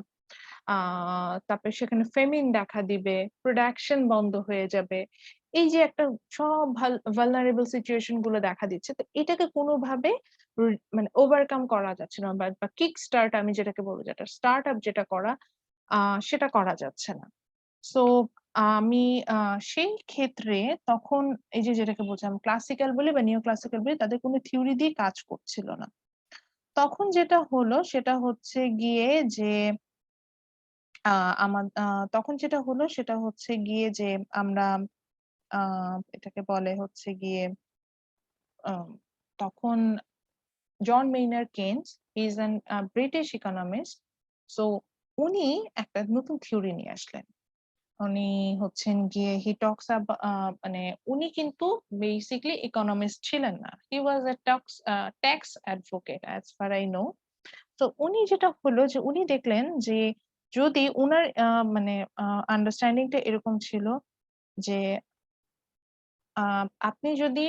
তারপরে সেখানে ফেমিন দেখা দিবে, প্রোডাকশন বন্ধ হয়ে যাবে, এই যে একটা সব ভালনারেবল সিচুয়েশন গুলো দেখা দিচ্ছে। তো এটাকে কোনোভাবে মানে ওভারকাম করা যাচ্ছে না, বা কিক স্টার্ট আমি যেটাকে বলবো, যেটা স্টার্ট আপ যেটা করা, সেটা করা যাচ্ছে না। সো আমি সেই ক্ষেত্রে তখন এই যে যেটাকে বলছিলাম ক্লাসিক্যাল বলি বা নিও ক্লাসিক্যাল বলি, তাদের কোনো থিওরি দিয়ে কাজ করছিল না। তখন যেটা হলো সেটা হচ্ছে গিয়ে যে তখন যেটা হলো সেটা হচ্ছে গিয়ে যে আমরা এটাকে বলে হচ্ছে গিয়ে তখন John Maynard Keynes, he is an British economist. So উনি একটা নতুন থিওরি নিয়ে আসলেন। উনি হচ্ছেন গিয়ে হি টক্স মানে উনি কিন্তু বেসিক্যালি ইকোনমিস্ট ছিলেন না, he was a tax advocate as far as I. Know উনি যেটা হলো যে উনি দেখলেন যে যদি উনার মানে আন্ডারস্ট্যান্ডিংটা এরকম ছিল যে আপনি যদি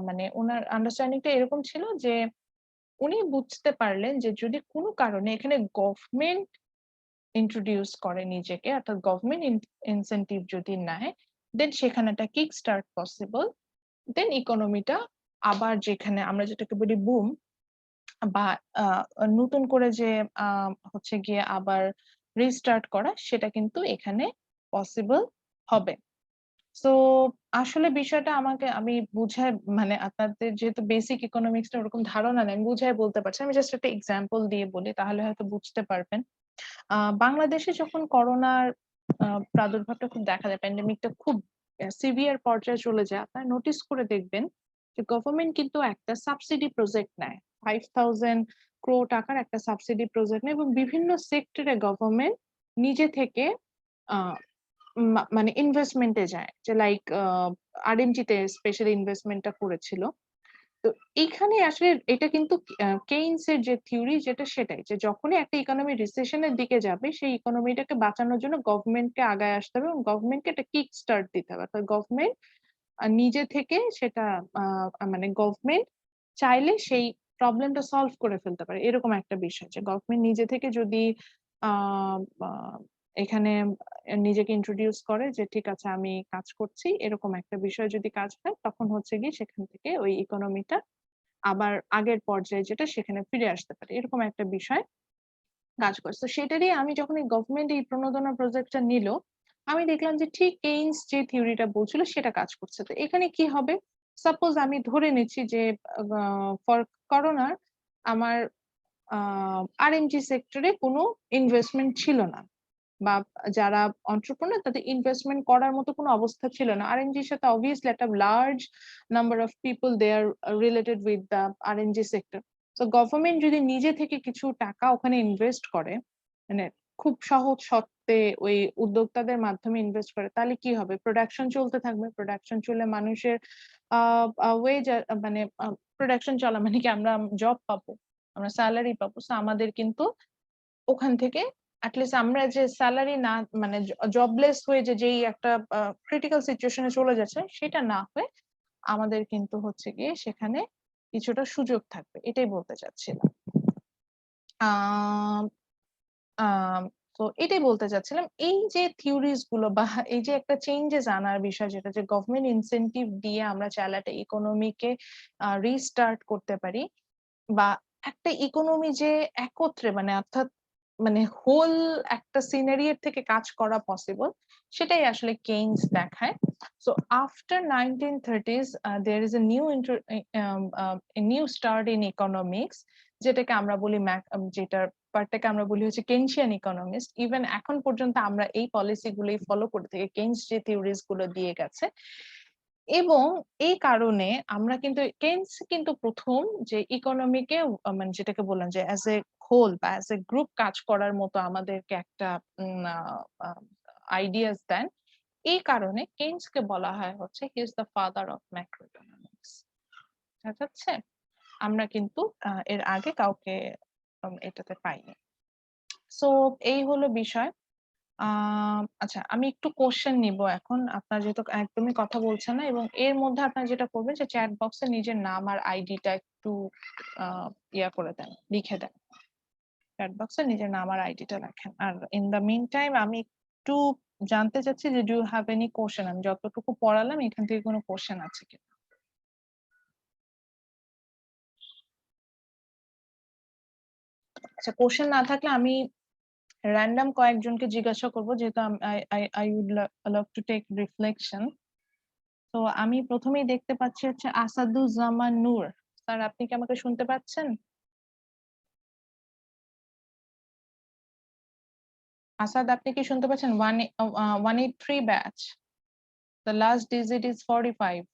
মানে উনার আন্ডারস্ট্যান্ডিংটা এরকম ছিল যে উনি বুঝতে পারলেন যে যদি কোনো কারণে এখানে গভর্নমেন্ট ইন্ট্রোডিউস করে নিজেকে, অর্থাৎ গভর্নমেন্ট ইনসেনটিভ যদি নেয়, দেন সেখানে একটা কিক স্টার্ট পসিবল, দেন ইকোনমিটা আবার যেখানে আমরা যেটাকে বলি বুম, বা নতুন করে যে হচ্ছে গিয়ে আবার রিস্টার্ট করা, সেটা কিন্তু এখানে পসিবল হবে। সো আসলে বিষয়টা আমি বুঝায়, মানে আপনাদের যেহেতু বেসিক ইকোনমিক্সটা ওরকম ধারণা নেই, আমি বুঝায় বলতে পারছি। আমি জাস্ট একটা এক্সাম্পল দিয়ে বলি, তাহলে হয়তো বুঝতে পারবেন। বাংলাদেশে যখন করোনার প্রাদুর্ভাবটা খুব দেখা যায়, প্যান্ডেমিকটা খুব সিভিয়ার পর্যায়ে চলে যায়, আপনারা নোটিস করে দেখবেন যে গভর্নমেন্ট কিন্তু একটা সাবসিডি প্রজেক্ট নেয়, 5,000 crore টাকার একটা সাবসিডি প্রজেক্ট নেয়, এবং বিভিন্ন সেক্টরে গভর্নমেন্ট নিজে থেকে মানে ইনভেস্টমেন্টে যায়, যে লাইক আরএমজি তে স্পেশালি ইনভেস্টমেন্টটা করেছিল। তো এখানে আসলে এটা কিন্তু কেইনস এর যে থিওরি, যেটা সেটাই, যে যখনই একটা ইকোনমি রিসেশনের দিকে যাবে, সেই ইকোনমিটাকে বাঁচানোর জন্য গভর্নমেন্টকে আগায় আসতে হবে, এবং গভর্নমেন্টকে একটা কিক স্টার্ট দিতে হবে। অর্থাৎ গভর্নমেন্ট নিজে থেকে সেটা মানে গভর্নমেন্ট চাইলে সেই প্রবলেমটা সলভ করে ফেলতে পারে, এরকম একটা বিষয়, যে গভর্নমেন্ট নিজে থেকে যদি আহ এখানে নিজেকে ইন্ট্রোডিউস করে যে ঠিক আছে আমি কাজ করছি, এরকম একটা বিষয় যদি কাজ হয়, তখন হচ্ছে গিয়ে সেখান থেকে ওই ইকোনমিটা আবার আগের পর্যায়ে যেটা, সেখানে ফিরে আসতে পারে, এরকম একটা বিষয় কাজ করছে। তো সেটারই আমি যখন এই গভর্নমেন্ট এই প্রণোদনা প্রজেক্টটা নিল, আমি দেখলাম যে ঠিক কেইনস যে থিওরিটা বলছিল সেটা কাজ করছে। তো এখানে কি হবে, সাপোজ আমি ধরে নিচ্ছি যে ফর করোনার আমার আরএমজি সেক্টরে কোনো ইনভেস্টমেন্ট ছিল না, বা যারা এন্টারপ্রেনার তাদের ইনভেস্টমেন্ট করার মতো কোনো অবস্থা ছিল না। আরএনজির সাথে অবভিয়াসলি একটা large number of people they are related with the RNG sector. তো গভর্নমেন্ট যদি নিজে থেকে কিছু টাকা ওখানে ইনভেস্ট করে, মানে খুব সহজ শর্তে ওই উদ্যোক্তাদের মাধ্যমে ইনভেস্ট করে, তাহলে কি হবে? প্রোডাকশন চলতে থাকবে, প্রোডাকশন চলে মানুষের ওয়েজ, মানে প্রোডাকশন চলা মানে কি আমরা জব পাবো, আমরা স্যালারি পাবো। সো আমাদের কিন্তু ওখান থেকে অ্যাটলিস্ট আমরা যে স্যালারি না মানে জবলেস হয়ে যেই একটা ক্রিটিক্যাল সিচুয়েশনে চলে যাচ্ছে সেটা না হয়ে আমাদের কিন্তু হচ্ছে গিয়ে সেখানে কিছুটা সুযোগ থাকবে, এটাই বলতে চাচ্ছিলাম। তো এটাই বলতে চাচ্ছিলাম, এই যে থিওরিজ গুলো বা এই যে একটা চেঞ্জেস আনার বিষয়, যেটা যে গভর্নমেন্ট ইনসেনটিভ দিয়ে আমরা চাইলে ইকোনমিকে রিস্টার্ট করতে পারি, বা একটা ইকোনমি যে একত্রে মানে অর্থাৎ মানে হোল একটা সিনারিয়ের থেকে কাজ করা পসিবল, সেটাই আসলে কেইনস দেখায়। So after 1930s there is a new start in economics, যেটাকে আমরা বলি যেটার পার্টটাকে আমরা বলি হচ্ছে কেইনশিয়ান ইকোনমিস্ট। ইভেন এখন পর্যন্ত আমরা এই পলিসি গুলোই ফলো করে থাকি, কেইনস যে থিওরিজ গুলো দিয়ে গেছে। এবং এই কারণে আমরা কিন্তু কেইনস কিন্তু প্রথম যে ইকোনমিকে মানে যেটাকে বললাম যে অ্যাজ এ হোল বা অ্যাজ এ গ্রুপ কাজ করার মতো আমাদেরকে একটা আইডিয়াস দেন। এই কারণে কেইনসকে বলা হয় হচ্ছে he is the father of macro economics. ঠিক আছে, আমরা কিন্তু এর আগে কাউকে এটাতে পাইনি। সো এই হলো বিষয়। আচ্ছা, আমি একটু কোশ্চেন নিব এখন, আপনার যেহেতু একদমই কথা বলছেন না, এবং এর মধ্যে আপনার যেটা করবেন যে চ্যাট বক্সে নিজের নাম আর আইডিটা একটু ইয়া করে দেন, লিখে দেন। চ্যাট বক্সে নিজের নাম আর আইডিটা লেখেন। আর ইন দ্য মিন টাইম আমি একটু জানতে চাচ্ছি যে do you have any question, আমি যতটুকু পড়ালাম এখান থেকে কোনো কোশ্চেন আছে কিনা। আচ্ছা, কোশ্চেন না থাকলে আমি র্যান্ডম কয়েকজনকে জিজ্ঞাসা করবো, যেহেতু I would love to take reflection. তো আমি প্রথমেই দেখতে পাচ্ছি হচ্ছে আসাদুজ্জামান নূর। স্যার, আপনি কি আমাকে শুনতে পাচ্ছেন? আসাদ, আপনি কি শুনতে পাচ্ছেন? 183 batch, the last digit is 45.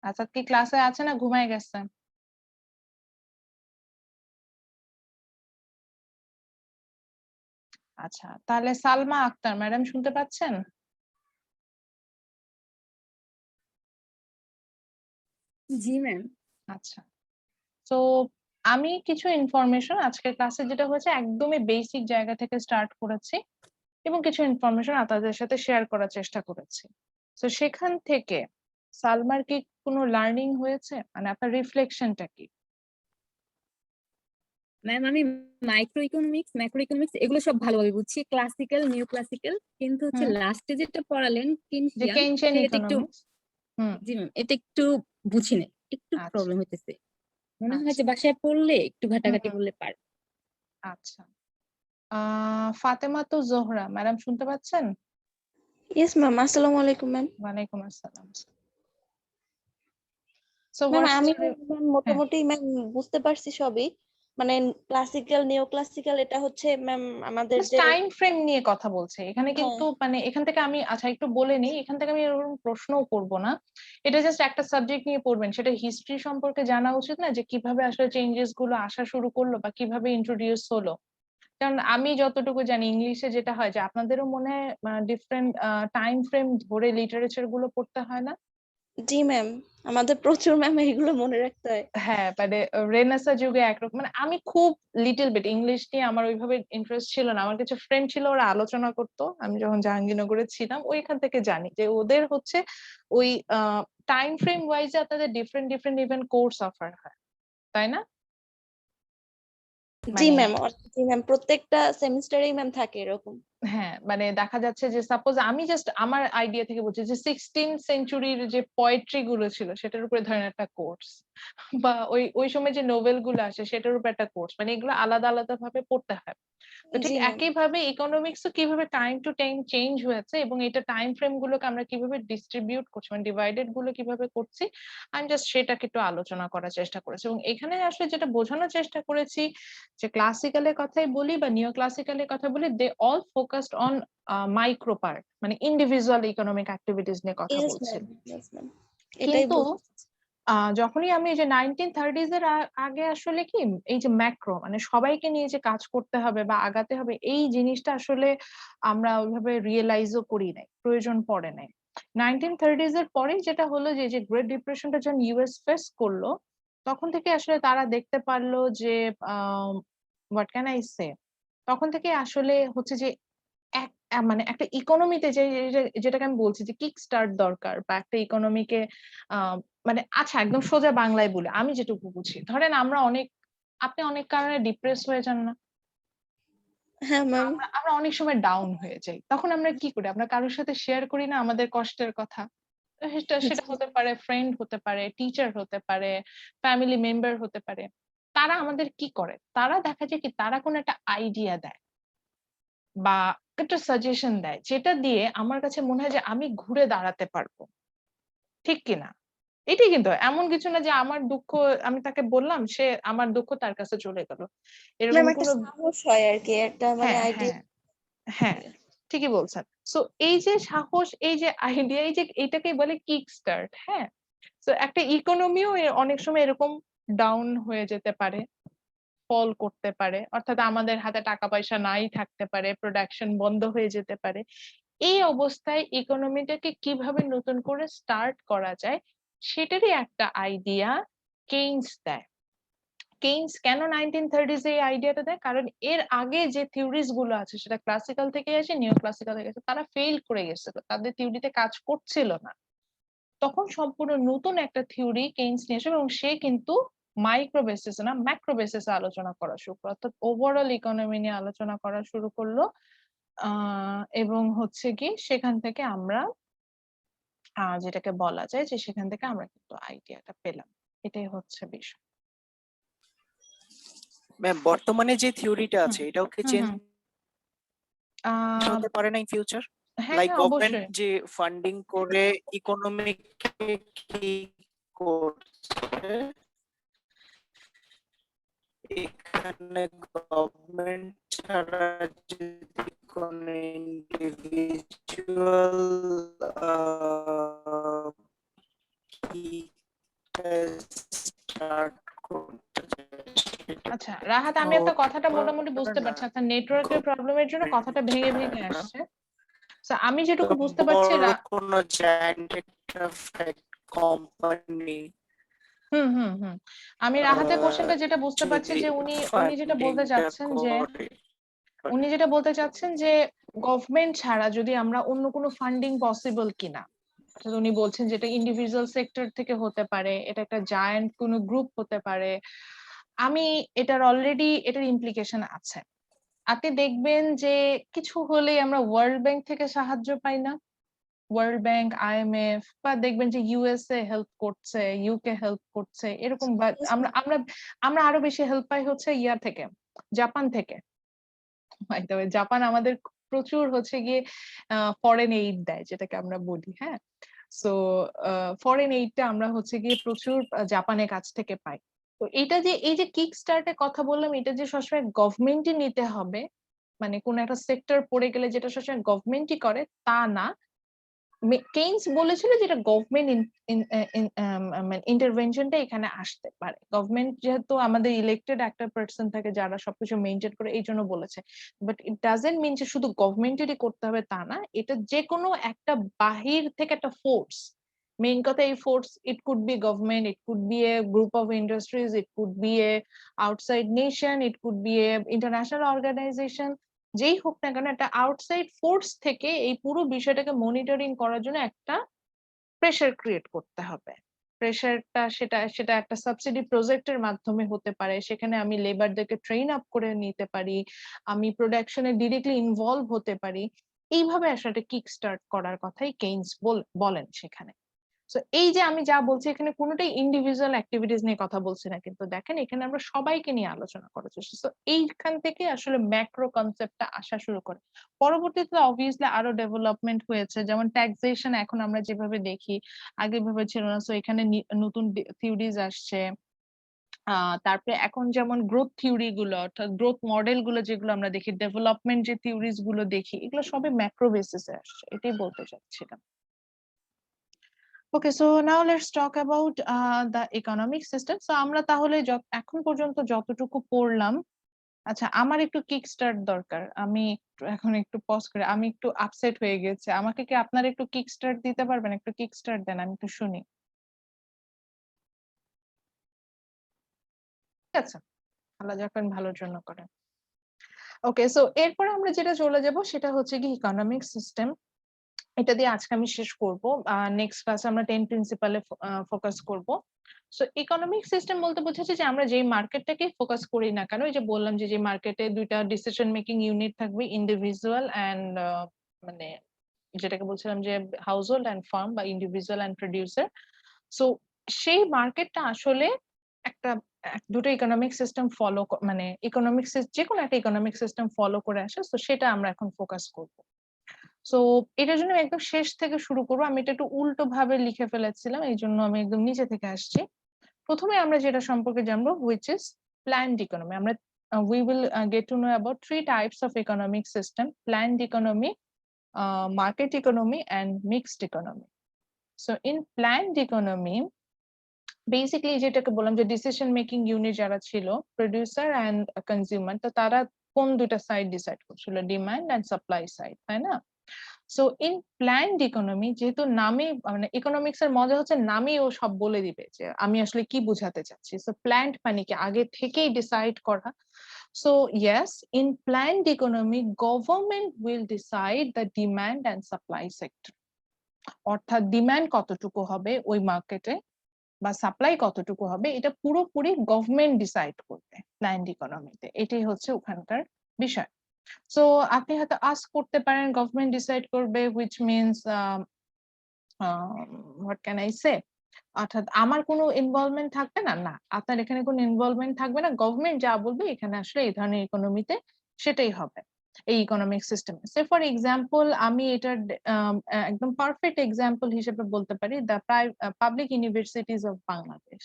Asad কি ক্লাসে আছে না ঘুমায় গেছে? আচ্ছা, তাহলে সালমা আক্তার ম্যাডাম শুনতে পাচ্ছেন? জি ম্যাম। আচ্ছা, তো আমি কিছু ইনফরমেশন আজকের ক্লাসে যেটা হয়েছে একদমই বেসিক জায়গা থেকে স্টার্ট করেছি, এবং কিছু ইনফরমেশন আপনাদের সাথে শেয়ার করার চেষ্টা করেছি। তো সেখান থেকে সালমার কি কোনো লার্নিং হয়েছে, মানে আপনার রিফ্লেকশনটা কি? ম্যাম, আমি মাইক্রো ইকোনমিক্স, ম্যাক্রো ইকোনমিক্স এগুলো সব ভালোভাবে বুঝছি, ক্লাসিক্যাল, নিউ ক্লাসিক্যাল, কিন্তু হচ্ছে লাস্টে যেটা পড়ালেন যে কেইনশিয়ান, কেইনশিয়ান এটা একটু, ইকোনমিক্স। জি ম্যাম, এটা একটু বুঝি না, একটু আচ্ছা প্রবলেম হইতেছে। মনে হয় আচ্ছা যে বাসায় পড়লে একটু ঘাটাঘাটি করলে পার। আচ্ছা, ফাতেমা তো জোহরা ম্যাডাম শুনতে পাচ্ছেন? ইয়েস ম্যাম, আসসালামু আলাইকুম ম্যাম। ওয়ালাইকুম আসসালাম। সো ম্যাম হোয়াটস আমি ইউর মোটামুটি ম্যাম বুঝতে পারছি সবই, মানে ক্লাসিক্যাল নিও ক্লাসিক্যাল এটা হচ্ছে ম্যাম আমাদের যে টাইম ফ্রেম নিয়ে কথা বলছে এখানে, হ্যাঁ কিন্তু মানে এখান থেকে আমি আচ্ছা একটু বলে নিই, এখান থেকে আমি এরকম প্রশ্নও করব না, এটা জাস্ট একটা সাবজেক্ট নিয়ে পড়বেন, সেটা হিস্ট্রি সম্পর্কে জানা উচিত না, যে কিভাবে আসলে চেঞ্জেস গুলো আসা শুরু করলো বা কিভাবে ইন্ট্রোডিউস হলো। কারণ আমি যতটুকু জানি ইংলিশে যেটা হয় যে আপনাদেরও মনে হয় ডিফারেন্ট টাইম ফ্রেম ধরে লিটারেচার গুলো পড়তে হয় না? জি ম্যাম, আমাদের প্রচুর ম্যাম এগুলো মনে রাখতে হয়। হ্যাঁ, মানে রেনেসা যুগে একরকম, মানে আমি খুব লিটল বিট ইংলিশ নিয়ে আমার ওইভাবে ইন্টারেস্ট ছিল না, আমার কিছু ফ্রেন্ড ছিল ওরা আলোচনা করতো, আমি যখন জাহাঙ্গীরনগরে ছিলাম ওইখান থেকে জানি যে ওদের হচ্ছে ওই টাইম ফ্রেম ওয়াইজে আপনাদের different different even course offer হয়, তাই না? জি মানে ম্যাম, জি ম্যাম, প্রত্যেকটা সেমিস্টারেই ম্যাম থাকে এরকম। হ্যাঁ, মানে দেখা যাচ্ছে যে সাপোজ আমি জাস্ট আমার আইডিয়া থেকে বলছি যে 16th সেঞ্চুরির যে পোয়েট্রি গুলো ছিল সেটার উপরে ধরেন একটা কোর্স, বা ওই সময় যে নোবেল গুলো আসে সেটার উপর একটা কোর্স, মানে এগুলো আলাদা আলাদা ভাবে পড়তে হয়। তো ঠিক জি ম্যাম, একইভাবে ইকোনমিক্সও কিভাবে টাইম টু টাইম চেঞ্জ হয়েছে এবং এটা টাইম ফ্রেম গুলোকে আমরা কিভাবে ডিস্ট্রিবিউট করছি, মানে ডিভাইডেড গুলো কিভাবে করছি, আমি জাস্ট সেটাকে একটু আলোচনা করার চেষ্টা করেছি। এবং এখানে আসলে যেটা বোঝানোর চেষ্টা করেছি যে ক্লাসিক্যালের কথাই বলি বা নিও ক্লাসিক্যালের কথা বলি, they all focused on micro part, মানে ইন্ডিভিজুয়াল ইকোনমিক অ্যাক্টিভিটিস নিয়ে কথা ইয়েস বলছি। ম্যাম, ইয়েস ম্যাম, এটাই কিন্তু বলছি। যখনই আমি এই যে 1930s এর আগে আসলে কি এই যে ম্যাক্রো মানে সবাইকে নিয়ে যে কাজ করতে হবে বা আগাতে হবে এই জিনিসটা আসলে আমরা ওইভাবে রিয়েলাইজও করি নাই, প্রয়োজন পড়ে নাই। 1930s এর পরে যেটা হলো যে গ্রেট ডিপ্রেশনটা যখন ইউএস ফেস করলো তখন থেকে আসলে তারা দেখতে পারলো যে হোয়াট ক্যান আই সে, তখন থেকে আসলে হচ্ছে যে মানে একটা ইকোনমিতে যেটাকে আমি বলছি যে কিক স্টার্ট দরকার বা একটা ইকোনমিকে মানে আচ্ছা একদম সোজা বাংলায় বলে আমি যেটুকু বুঝি, ধরেন আপনি অনেক কারণে ডিপ্রেস হয়ে যান না, হ্যাঁ ম্যাম। আমরা অনেক সময় ডাউন হয়ে যাই, তখন আমরা কি করি, আমরা কারোর সাথে শেয়ার করি না আমাদের কষ্টের কথা। সেটা হতে পারে ফ্রেন্ড, হতে পারে টিচার, হতে পারে ফ্যামিলি মেম্বার, হতে পারে। তারা আমাদের কি করে, তারা দেখা যায় কি তারা কোনো একটা আইডিয়া দেয় বা একটা সাজেশন দেয় যেটা দিয়ে আমার কাছে মনে হয় যে আমি ঘুরে দাঁড়াতে পারবো, ঠিক কিনা? এটাই কিন্তু এমন কিছু না যে আমার দুঃখ আমি তাকে বললাম সে আমার দুঃখ তার কাছে চলে গেল, এরকম ম্যাম একটা কোনো। সাহস হয় আর কি, একটা মানে হ্যাঁ আইডিয়া। হ্যাঁ হ্যাঁ ঠিকই বলছেন। সো এই যে সাহস, এই যে আইডিয়া, এই যে এটাকেই বলে কিক স্টার্ট। হ্যাঁ, তো একটা ইকোনমিও অনেক সময় এরকম ডাউন হয়ে যেতে পারে, ফল করতে পারে, অর্থাৎ আমাদের হাতে টাকা পয়সা নাই থাকতে পারে, প্রোডাকশন বন্ধ হয়ে যেতে পারে। এই অবস্থায় ইকোনমিটাকে কিভাবে নতুন করে স্টার্ট করা যায় সেটারই একটা আইডিয়া কেইনস দেয়। কেইনস কেন 1930s এই আইডিয়াটা দেয়, কারণ এর আগে যে থিওরিজ গুলো আছে সেটা ক্লাসিক্যাল থেকে আসে, নিও ক্লাসিক্যাল থেকে আসে, তারা ফেল করে গেছিল, তাদের থিওরিতে কাজ করছিল না। তখন সম্পূর্ণ নতুন একটা থিওরি কেইনস নিয়ে এসে এবং সে কিন্তু মাইক্রো বেসিস না ম্যাক্রো বেসিসে আলোচনা করা শুরু করলো, অর্থাৎ ওভারঅল ইকোনমি নিয়ে আলোচনা করা শুরু করলো। এবং হচ্ছে কি সেখান থেকে আমরা যেটাকে বলা যায় যে সেখান থেকে আমরা কিন্তু আইডিয়াটা পেলাম, এটাই হচ্ছে বিষয়। ম্যাম বর্তমানে যে থিওরিটা আছে এটাও কি চেঞ্জ আহ হতে পারে না ইন ফিউচার? হ্যাঁ লাইক হ্যাঁ গভর্নমেন্ট অবশ্যই। যে ফান্ডিং করে ইকোনমিকে কি করছে, এখানে গভর্নমেন্ট ছাড়া যদি কোনো ইন্ডিভিজুয়াল স্টার্ট করতে চায় সেটা আচ্ছা রাহাত, আমি একটা কথাটা মোটামুটি বুঝতে পারছি, আপনার নেটওয়ার্কের প্রবলেমের জন্য কথাটা ভেঙে ভেঙে আসছে। আমি যেটুকু বুঝতে পারছি বড় কোনো জায়ান্ট একটা কোম্পানি হুম হুম হুম আমি রাহাতের কোশ্চেনটা যেটা বুঝতে পারছি যদি যে উনি যেটা বলতে ফান্ডিংটা চাচ্ছেন যে করে, গভর্নমেন্ট ছাড়া যদি আমরা অন্য কোনো ফান্ডিং পসিবল কিনা, অর্থাৎ উনি বলছেন যেটা ইন্ডিভিজুয়াল সেক্টর থেকে হতে পারে, এটা একটা জায়ান্ট কোনো গ্রুপ হতে পারে। আমি এটার ইমপ্লিকেশন আছে। আপনি দেখবেন যে কিছু হলেই আমরা ওয়ার্ল্ড ব্যাংক থেকে সাহায্য পাই না, ওয়ার্ল্ড ব্যাংক, আইএমএফ, বা দেখবেন যে ইউএসএ হেল্প করছে, ইউকে হেল্প করছে, এরকম। বা আমরা আমরা আমরা আরো বেশি হেল্প পাই হচ্ছে ইয়া থেকে, জাপান থেকে। জাপান আমাদের প্রচুর হচ্ছে গিয়ে ফরেন এইড দেয়, যেটাকে আমরা বলি। হ্যাঁ, সো ফরেন এইডটা আমরা হচ্ছে গিয়ে প্রচুর জাপানের কাছ থেকে পাই। তো এটা যে এই যে কিক স্টার্টের কথা বললাম, এটা যে সবসময় গভর্নমেন্টই নিতে হবে, মানে কোন একটা সেক্টর পড়ে গেলে যেটা সবসময় গভর্নমেন্টই করে তা না। কেইনস বলেছিল যেটা গভর্নমেন্ট ইন্টারভেনশনটা এখানে আসতে পারে, গভর্নমেন্ট যেহেতু আমাদের ইলেক্টেড একটা পার্সন থাকে যারা সবকিছু মেনটেন করে, এই জন্য বলেছে। বাট ইট ডাজেন্ট মিন যে শুধু গভর্নমেন্টেরই করতে হবে তা না, এটা যে কোনো একটা বাহির থেকে একটা ফোর্স, মেইন কথা এই force, it could be government, it could be a group of industries, it could be a outside nation, it could be a international organization, যেই হোক না কেন একটা আউটসাইড ফোর্স থেকে এই পুরো বিষয়টাকে মনিটরিং করার জন্য একটা প্রেসার ক্রিয়েট করতে হবে। প্রেসারটা সেটা সেটা একটা সাবসিডি প্রজেক্টের মাধ্যমে হতে পারে, সেখানে আমি লেবারদেরকে ট্রেন আপ করে নিতে পারি, আমি প্রোডাকশনে ডিরেক্টলি ইনভলভ হতে পারি। এইভাবে আসলে কিক স্টার্ট করার কথাই কেইনস বলেন সেখানে। সো এই যে আমি যা বলছি এখানে কোনোটাই ইন্ডিভিজুয়াল অ্যাক্টিভিটিস নিয়ে কথা বলছি না, কিন্তু দেখেন এখানে আমরা সবাইকে নিয়ে আলোচনা করার চেষ্টা। সো এইখান থেকে আসলে ম্যাক্রো কনসেপ্টটা আসা শুরু করে। পরবর্তীতে অবভিয়াসলি আরো ডেভেলপমেন্ট হয়েছে, যেমন ট্যাক্সেশন এখন আমরা যেভাবে দেখি আগে ভাবে ছিল না। সো এখানে নতুন থিওরিজ আসছে। তারপরে এখন যেমন গ্রোথ থিওরি গুলো, অর্থাৎ গ্রোথ মডেল গুলো যেগুলো আমরা দেখি, ডেভেলপমেন্ট যে থিওরিজ গুলো দেখি, এগুলো সবই ম্যাক্রো বেসিসে আসছে, এটাই বলতে চাচ্ছিলাম। Okay, so now let's talk about the economic system. So আমরা তাহলে এখন পর্যন্ত যতটুকু পড়লাম, আচ্ছা আমার একটু কিক স্টার্ট দরকার। আমি এখন একটু পজ করে, আমি একটু আপসেট হয়ে গেছে। আমাকে কি আপনারা একটু কিক স্টার্ট দিতে পারবেন? একটু কিক স্টার্ট দেন, আমি একটু শুনি। ঠিক আছে, আল্লাহ যখন ভালোর জন্য করেন। ওকে, সো এরপরে আমরা যেটা চলে যাব সেটা হচ্ছে কি ইকোনমিক সিস্টেম। এটা দিয়ে আজকে আমি শেষ করব। নেক্সট ক্লাসে আমরা 10 প্রিন্সিপালে ফোকাস করব। সো ইকোনমিক সিস্টেম বলতে বোঝাচ্ছে যে আমরা যেই মার্কেটটাকে ফোকাস করি না কেন, এই যে বললাম যে মার্কেটে দুইটা ডিসিশন মেকিং ইউনিট থাকবে, ইন্ডিভিজুয়াল এন্ড মানে যেটাকে বলছিলাম যে হাউসহোল্ড এন্ড ফার্ম বা ইন্ডিভিজুয়াল এন্ড প্রোডিউসার। সো সেই মার্কেটটা আসলে একটা দুটো ইকোনমিক সিস্টেম ফলো, মানে ইকোনমিক যে কোনো একটা ইকোনমিক সিস্টেম ফলো করে আসে। তো সেটা আমরা এখন ফোকাস করব। সো এটার জন্য আমি একদম শেষ থেকে শুরু করবো। আমি এটা একটু উল্টো ভাবে লিখে ফেলেছিলাম, এই জন্য আমি একদম নিচে থেকে আসছি। প্রথমে আমরা যেটা সম্পর্কে জানবো, which is planned economy. আমরা we will get to know about 3 types of economic system: planned economy, market economy and mixed economy. So in planned economy, basically যেটাকে বললাম যে ডিসিশন মেকিং ইউনিট যারা ছিল, প্রোডিউসার এন্ড কনজিউমার, তো তারা কোন দুইটা সাইড ডিসাইড করছিল, ডিমান্ড এন্ড সাপ্লাই সাইড, তাই না? সো ইন প্ল্যান্ড ইকোনমি, যেহেতু নামে মানে ইকোনমিক্স এর মজা হচ্ছে নামেই ও সব বলে দিবে যে আমি আসলে কি বোঝাতে চাচ্ছি। সো প্ল্যান্ড মানে কি আগে থেকেই ডিসাইড করা। So yes, in planned economy government will decide the demand and supply sector. অর্থাৎ ডিমান্ড কতটুকু হবে ওই মার্কেটে বা সাপ্লাই কতটুকু হবে, এটা পুরোপুরি গভর্নমেন্ট ডিসাইড করবে প্ল্যান্ড ইকোনমিতে। এটাই হচ্ছে ওখানকার বিষয়। সো আপনি হয়তো আস্ক করতে পারেন গভর্নমেন্ট ডিসাইড করবে, which means what can I সে, অর্থাৎ আমার কোনো ইনভলভমেন্ট থাকবে না। না, আপনার এখানে কোনো ইনভলভমেন্ট থাকবে না, গভর্নমেন্ট যা বলবে এখানে আসলে এই ধরনের ইকোনমিতে সেটাই হবে এই ইকোনমিক সিস্টেমে। সে ফর এক্সাম্পল আমি এটার একদম পারফেক্ট এক্সাম্পল হিসেবে বলতে পারি the public universities of Bangladesh.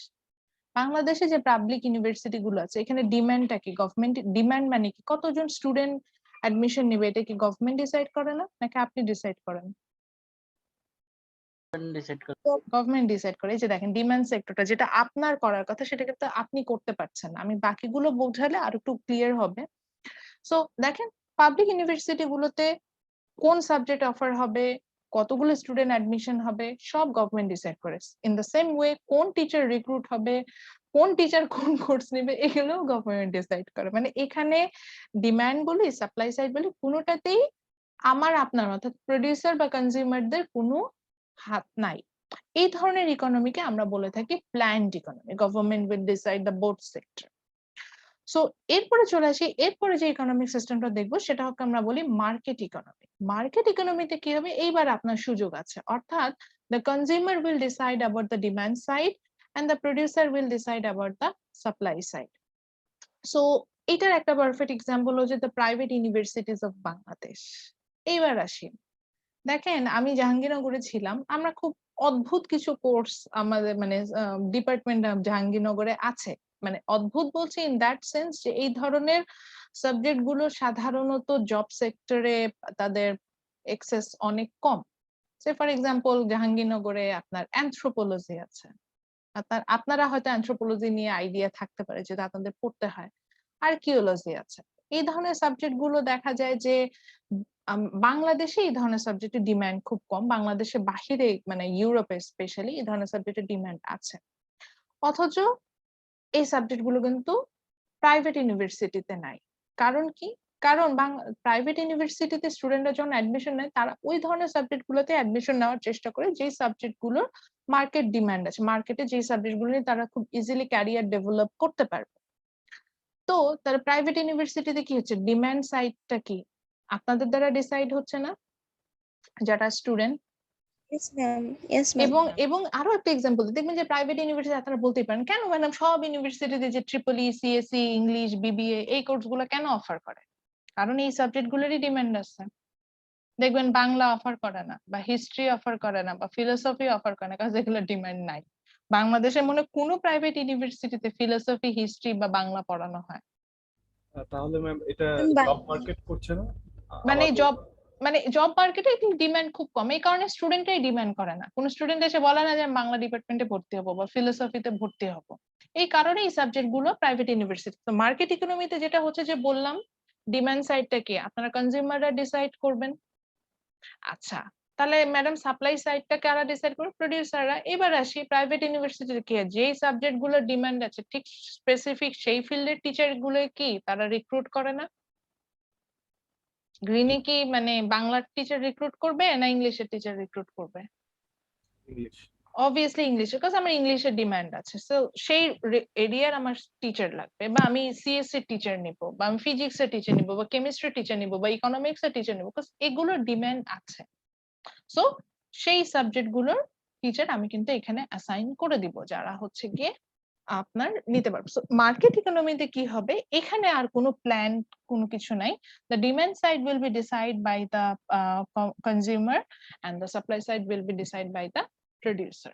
বাংলাদেশে যে পাবলিক ইউনিভার্সিটি গুলো আছে, এখানে ডিমান্ডটা কি, গভর্নমেন্ট ডিমান্ড মানে কি, কতজন স্টুডেন্ট অ্যাডমিশন নেবে, এটা কি গভর্নমেন্ট ডিসাইড করে না, নাকি আপনি ডিসাইড করেন? গভর্নমেন্ট ডিসাইড করে। এই যে দেখেন ডিমান্ড সেক্টরটা যেটা আপনার করার কথা সেটা কিন্তু আপনি করতে পারছেন না। আমি বাকিগুলো বোঝালে আর একটু ক্লিয়ার হবে। সো দেখেন পাবলিক ইউনিভার্সিটি গুলোতে কোন সাবজেক্ট অফার হবে, কতগুলো স্টুডেন্ট অ্যাডমিশন হবে, সব গভর্নমেন্ট ডিসাইড করে। ইন দ্য সেম ওয়ে কোন টিচার রিক্রুট হবে, কোন টিচার কোন কোর্স নেবে, এগুলো গভর্নমেন্ট ডিসাইড করে। মানে এখানে ডিমান্ড বলি সাপ্লাই সাইড বলি কোনোটাতেই আমার আপনার অর্থাৎ প্রোডিউসার বা কনজিউমারদের কোনো হাত নাই। এই ধরনের ইকোনমিকে আমরা বলে থাকি planned economy. Government will decide the both sector. So এরপরে চলে আসি, এরপরে যে ইকোনমিক সিস্টেমটা দেখবো সেটা হচ্ছে আমরা বলি মার্কেট ইকোনমি। মার্কেট ইকোনমিতে কি হবে, এইবার আপনার সুযোগ আছে, অর্থাৎ the consumer will decide about the demand side and the producer will decide about the supply side. So এটার একটা পারফেক্ট এক্সাম্পল হচ্ছে the private universities of Bangladesh. এইবার আসি, দেখেন আমি জাহাঙ্গীরনগরে ছিলাম, আমরা খুব অদ্ভুত কিছু কোর্স আমাদের মানে ডিপার্টমেন্ট জাহাঙ্গীরনগরে আছে। মানে অদ্ভুত বলছি ইন দ্যাট সেন্স যে এই ধরনের সাবজেক্ট গুলো সাধারণত জব সেক্টরে তাদের এক্সেস অনেক কম। সে ফর এক্সাম্পল জাহাঙ্গীরনগরে আপনার অ্যানথ্রোপোলজি আছে, আপনারা হয়তো অ্যানথ্রোপোলজি নিয়ে আইডিয়া থাকতে পারে যেটা আপনাদের পড়তে হয়। আর্কিওলজি আছে। এই ধরনের সাবজেক্ট গুলো দেখা যায় যে বাংলাদেশে এই ধরনের সাবজেক্টের ডিমান্ড খুব কম, বাংলাদেশে বাহিরে মানে ইউরোপে স্পেশালি এই ধরনের সাবজেক্টের ডিমান্ড আছে। অথচ এই সাবজেক্ট গুলো কিন্তু প্রাইভেট ইউনিভার্সিটিতে নাই। কারণ কি? কারণ প্রাইভেট ইউনিভার্সিটিতে স্টুডেন্টরা যখন অ্যাডমিশন নেয় তারা ওই ধরনের সাবজেক্ট গুলোতে অ্যাডমিশন নেওয়ার চেষ্টা করে যেই সাবজেক্ট গুলোর মার্কেট ডিমান্ড আছে, মার্কেটে যেই সাবজেক্ট গুলো নিয়ে তারা খুব ইজিলি ক্যারিয়ার ডেভেলপ করতে পারবে। তো তার প্রাইভেট ইউনিভার্সিটিতে কি হচ্ছে, ডিমান্ড সাইডটা কি আপনাদের দ্বারা ডিসাইড হচ্ছে না যারা student. Yes, ma'am. Yes, ma'am. এবং আরো একটা এক্সাম্পল দেখবেন যে প্রাইভেট ইউনিভার্সিটি আপনারা বলতেই পারেন কেন ম্যাডাম সব ইউনিভার্সিটিতে যে ট্রিপল ই, সিএসসি, ইংলিশ, বিবিএ এই কোর্স গুলো কেন অফার করে? কারণ এই সাবজেক্ট গুলোরই ডিমান্ড আছে। দেখবেন বাংলা অফার করে না, বা হিস্ট্রি অফার করে না, বা ফিলোসফি অফার করে না, কারণ এগুলোর ডিমান্ড নাই। বাংলাদেশে মনে কোনো প্রাইভেট ইউনিভার্সিটিতে ফিলোসফি, হিস্ট্রি বা বাংলা পড়ানো হয়? তাহলে ম্যাম এটা জব মার্কেট করছে না? মানে জব মানে জব মার্কেটে কিন্তু ডিমান্ড খুব কম, এই কারণে স্টুডেন্টরাই ডিমান্ড করে না। কোনো স্টুডেন্ট এসে বলে না যে আমি বাংলা ডিপার্টমেন্টে ভর্তি হবো বা ফিলোসফিতে ভর্তি হবো। এই কারণে এই সাবজেক্ট গুলো প্রাইভেট ইউনিভার্সিটি। তো মার্কেট ইকোনমিতে যেটা হচ্ছে যে বললাম ডিমান্ড সাইডটা কি আপনারা কনজিউমাররা ডিসাইড করবেন। আচ্ছা, তাহলে ম্যাডাম সাপ্লাই সাইডটা কারা ডিসাইড করবে? প্রোডিউসাররা। এবার আসি প্রাইভেট ইউনিভার্সিটিতে কি যেই সাবজেক্ট গুলোর ডিমান্ড আছে ঠিক স্পেসিফিক সেই ফিল্ডের টিচার গুলো কি তারা রিক্রুট করে না? গ্রিনে কি মানে বাংলার টিচার রিক্রুট করবে না ইংলিশের টিচার রিক্রুট করবে? ইংলিশ। অবভিয়াসলি ইংলিশ, বিকজ আমার ইংলিশের ডিমান্ড আছে। সো সেই এরিয়ার আমার টিচার লাগবে, বা আমি সিএস এর টিচার নিব, বা আমি ফিজিক্স এর টিচার নিব, বা কেমিস্ট্রি টিচার নিব, বা ইকোনমিক্স এর টিচার নিব, বিকজ এগুলোর ডিমান্ড আছে। সো সেই সাবজেক্ট গুলোর টিচার আমি কিন্তু এখানে অ্যাসাইন করে দিব যারা হচ্ছে গিয়ে আপনার নিতে পারবে। সো মার্কেট ইকোনমিতে কি হবে, এখানে আর কোনো প্ল্যান কোনো কিছু নাই। The demand side will be decided by the consumer and the supply side will be decided by the producer.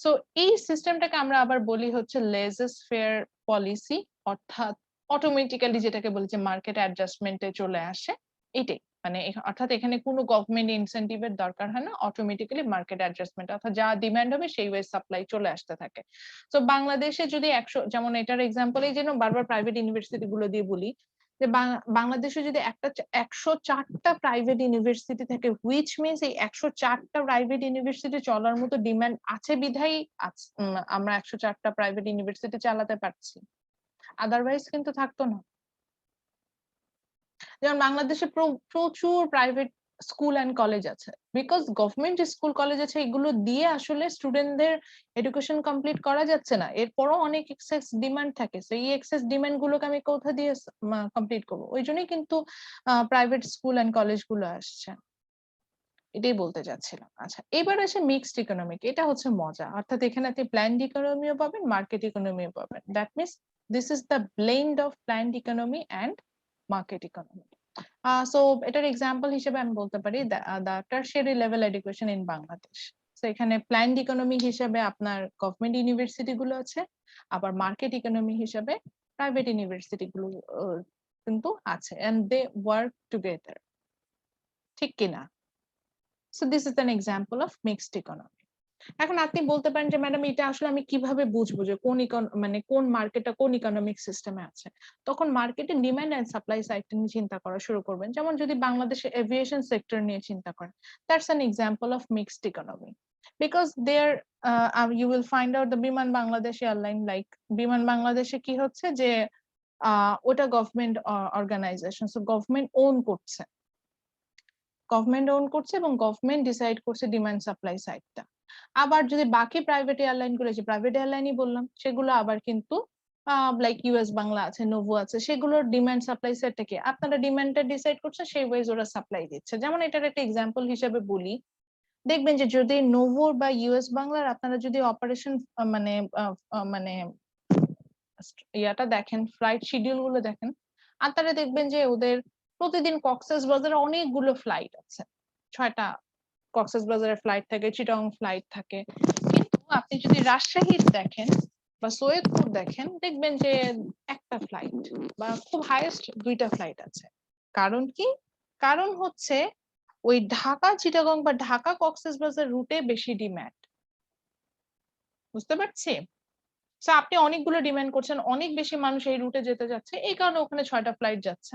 So এই সিস্টেমটাকে আমরা আবার বলি হচ্ছে laissez-faire পলিসি, অর্থাৎ অটোমেটিক্যালি যেটাকে বলি যে মার্কেট অ্যাডজাস্টমেন্টে চলে আসে। এটাই মানে অর্থাৎ এখানে কোনো গভর্নমেন্ট ইনসেন্টিভের দরকার হয় না, অটোমেটিক্যালি মার্কেট অ্যাডজাস্টমেন্ট অর্থাৎ যা ডিমান্ড হবে সেই ওয়ে সাপ্লাই চলে আসতে থাকে। তো বাংলাদেশে যদি 100, যেমন এটার এক্সাম্পল এই জন্য বারবার প্রাইভেট ইউনিভার্সিটি গুলো দিয়ে বলি যে বাংলাদেশে যদি 104টা প্রাইভেট ইউনিভার্সিটি থাকে, হুইচ মিনস এই 104টা প্রাইভেট ইউনিভার্সিটি চলার মতো ডিমান্ড আছে বিধায় আমরা 104টা প্রাইভেট ইউনিভার্সিটি চালাতে পারছি, আদারওয়াইজ কিন্তু থাকতো না। যেমন বাংলাদেশে প্রচুর প্রাইভেট স্কুল এন্ড কলেজ আছে, বিকজ গভর্নমেন্ট স্কুল কলেজ আছে, এগুলো দিয়ে আসলে স্টুডেন্টদের এডুকেশন কমপ্লিট করা যাচ্ছে না, এরপরও অনেক এক্সেস ডিমান্ড থাকে। তো এই এক্সেস ডিমান্ড গুলোকে আমি কোথা দিয়ে কমপ্লিট করবো? ওই জন্যই কিন্তু প্রাইভেট স্কুল এন্ড কলেজ গুলো আসছে, এটাই বলতে চাচ্ছিলাম। আচ্ছা, এবার আসে মিক্সড ইকোনমিক। এটা হচ্ছে মজা, অর্থাৎ এখানে আপনি প্ল্যান্ড ইকোনমিও পাবেন, মার্কেট ইকোনমিও পাবেন। That means this is the blend of planned economy and market economy. So এটার এক্সাম্পল হিসেবে আমি বলতে পারি the tertiary level education in Bangladesh. So এখানে প্ল্যান্ড ইকোনমি হিসেবে আপনার গভর্নমেন্ট ইউনিভার্সিটি গুলো আছে, আবার মার্কেট ইকোনমি হিসেবে প্রাইভেট ইউনিভার্সিটি গুলো কিন্তু আছে, এন্ড দে ওয়ার্ক টুগেদার, ঠিক কিনা? So this is an example of mixed economy. এখন আপনি বলতে পারেন যে ম্যাডাম এটা আসলে আমি কিভাবে বুঝবো যে কোন মানে কোন মার্কেটটা কোন ইকোনমিক সিস্টেমে আছে? তখন মার্কেটের ডিমান্ড এন্ড সাপ্লাই সাইডটা নিয়ে চিন্তা করা শুরু করবেন। যেমন যদি বাংলাদেশে এভিয়েশন সেক্টর নিয়ে চিন্তা করেন, that's an example of mixed economy, because there you will find out the Biman Bangladesh airline, like বিমান বাংলাদেশে কি হচ্ছে যে ওটা government organization, so government own করছে, এবং গভর্নমেন্ট ডিসাইড করছে ডিমান্ড সাপ্লাই সাইডটা। আবার যদি বাকি প্রাইভেট এয়ারলাইন গুলো, যে প্রাইভেট এয়ারলাইনই বললাম, সেগুলো আবার কিন্তু লাইক ইউএস বাংলা আছে, নোভো আছে, সেগুলোর ডিমান্ড সাপ্লাই সাইডটা কি আপনারা ডিমান্ডটা ডিসাইড করছে, সেই ওয়েজ ওরা সাপ্লাই দিচ্ছে। যেমন এটার একটা এক্সাম্পল হিসেবে বলি, দেখবেন যে যদি নোভো বা ইউএস বাংলার আপনারা যদি অপারেশন মানে মানে ইয়াটা দেখেন, ফ্লাইট শিডিউল গুলো দেখেন, আপনারা দেখবেন যে ওদের প্রতিদিন কক্সবাজারে অনেকগুলো ফ্লাইট আছে, 6টা কক্সবাজারের ফ্লাইট থাকে, চিটাগং ফ্লাইট থাকে। কিন্তু আপনি যদি রাজশাহী দেখেন বা সৈয়দপুর দেখেন, দেখবেন যে একটা ফ্লাইট বা খুব হাইয়েস্ট 2টা ফ্লাইট আছে। কারণ কি? কারণ হচ্ছে ওই ঢাকা চিটাগং বা ঢাকা কক্সবাজার রুটে বেশি ডিমান্ড, বুঝতে পারছি? সো আপনি অনেকগুলো ডিমান্ড করছেন, অনেক বেশি মানুষ এই রুটে যেতে যাচ্ছে, এই কারণে ওখানে 6টা ফ্লাইট যাচ্ছে।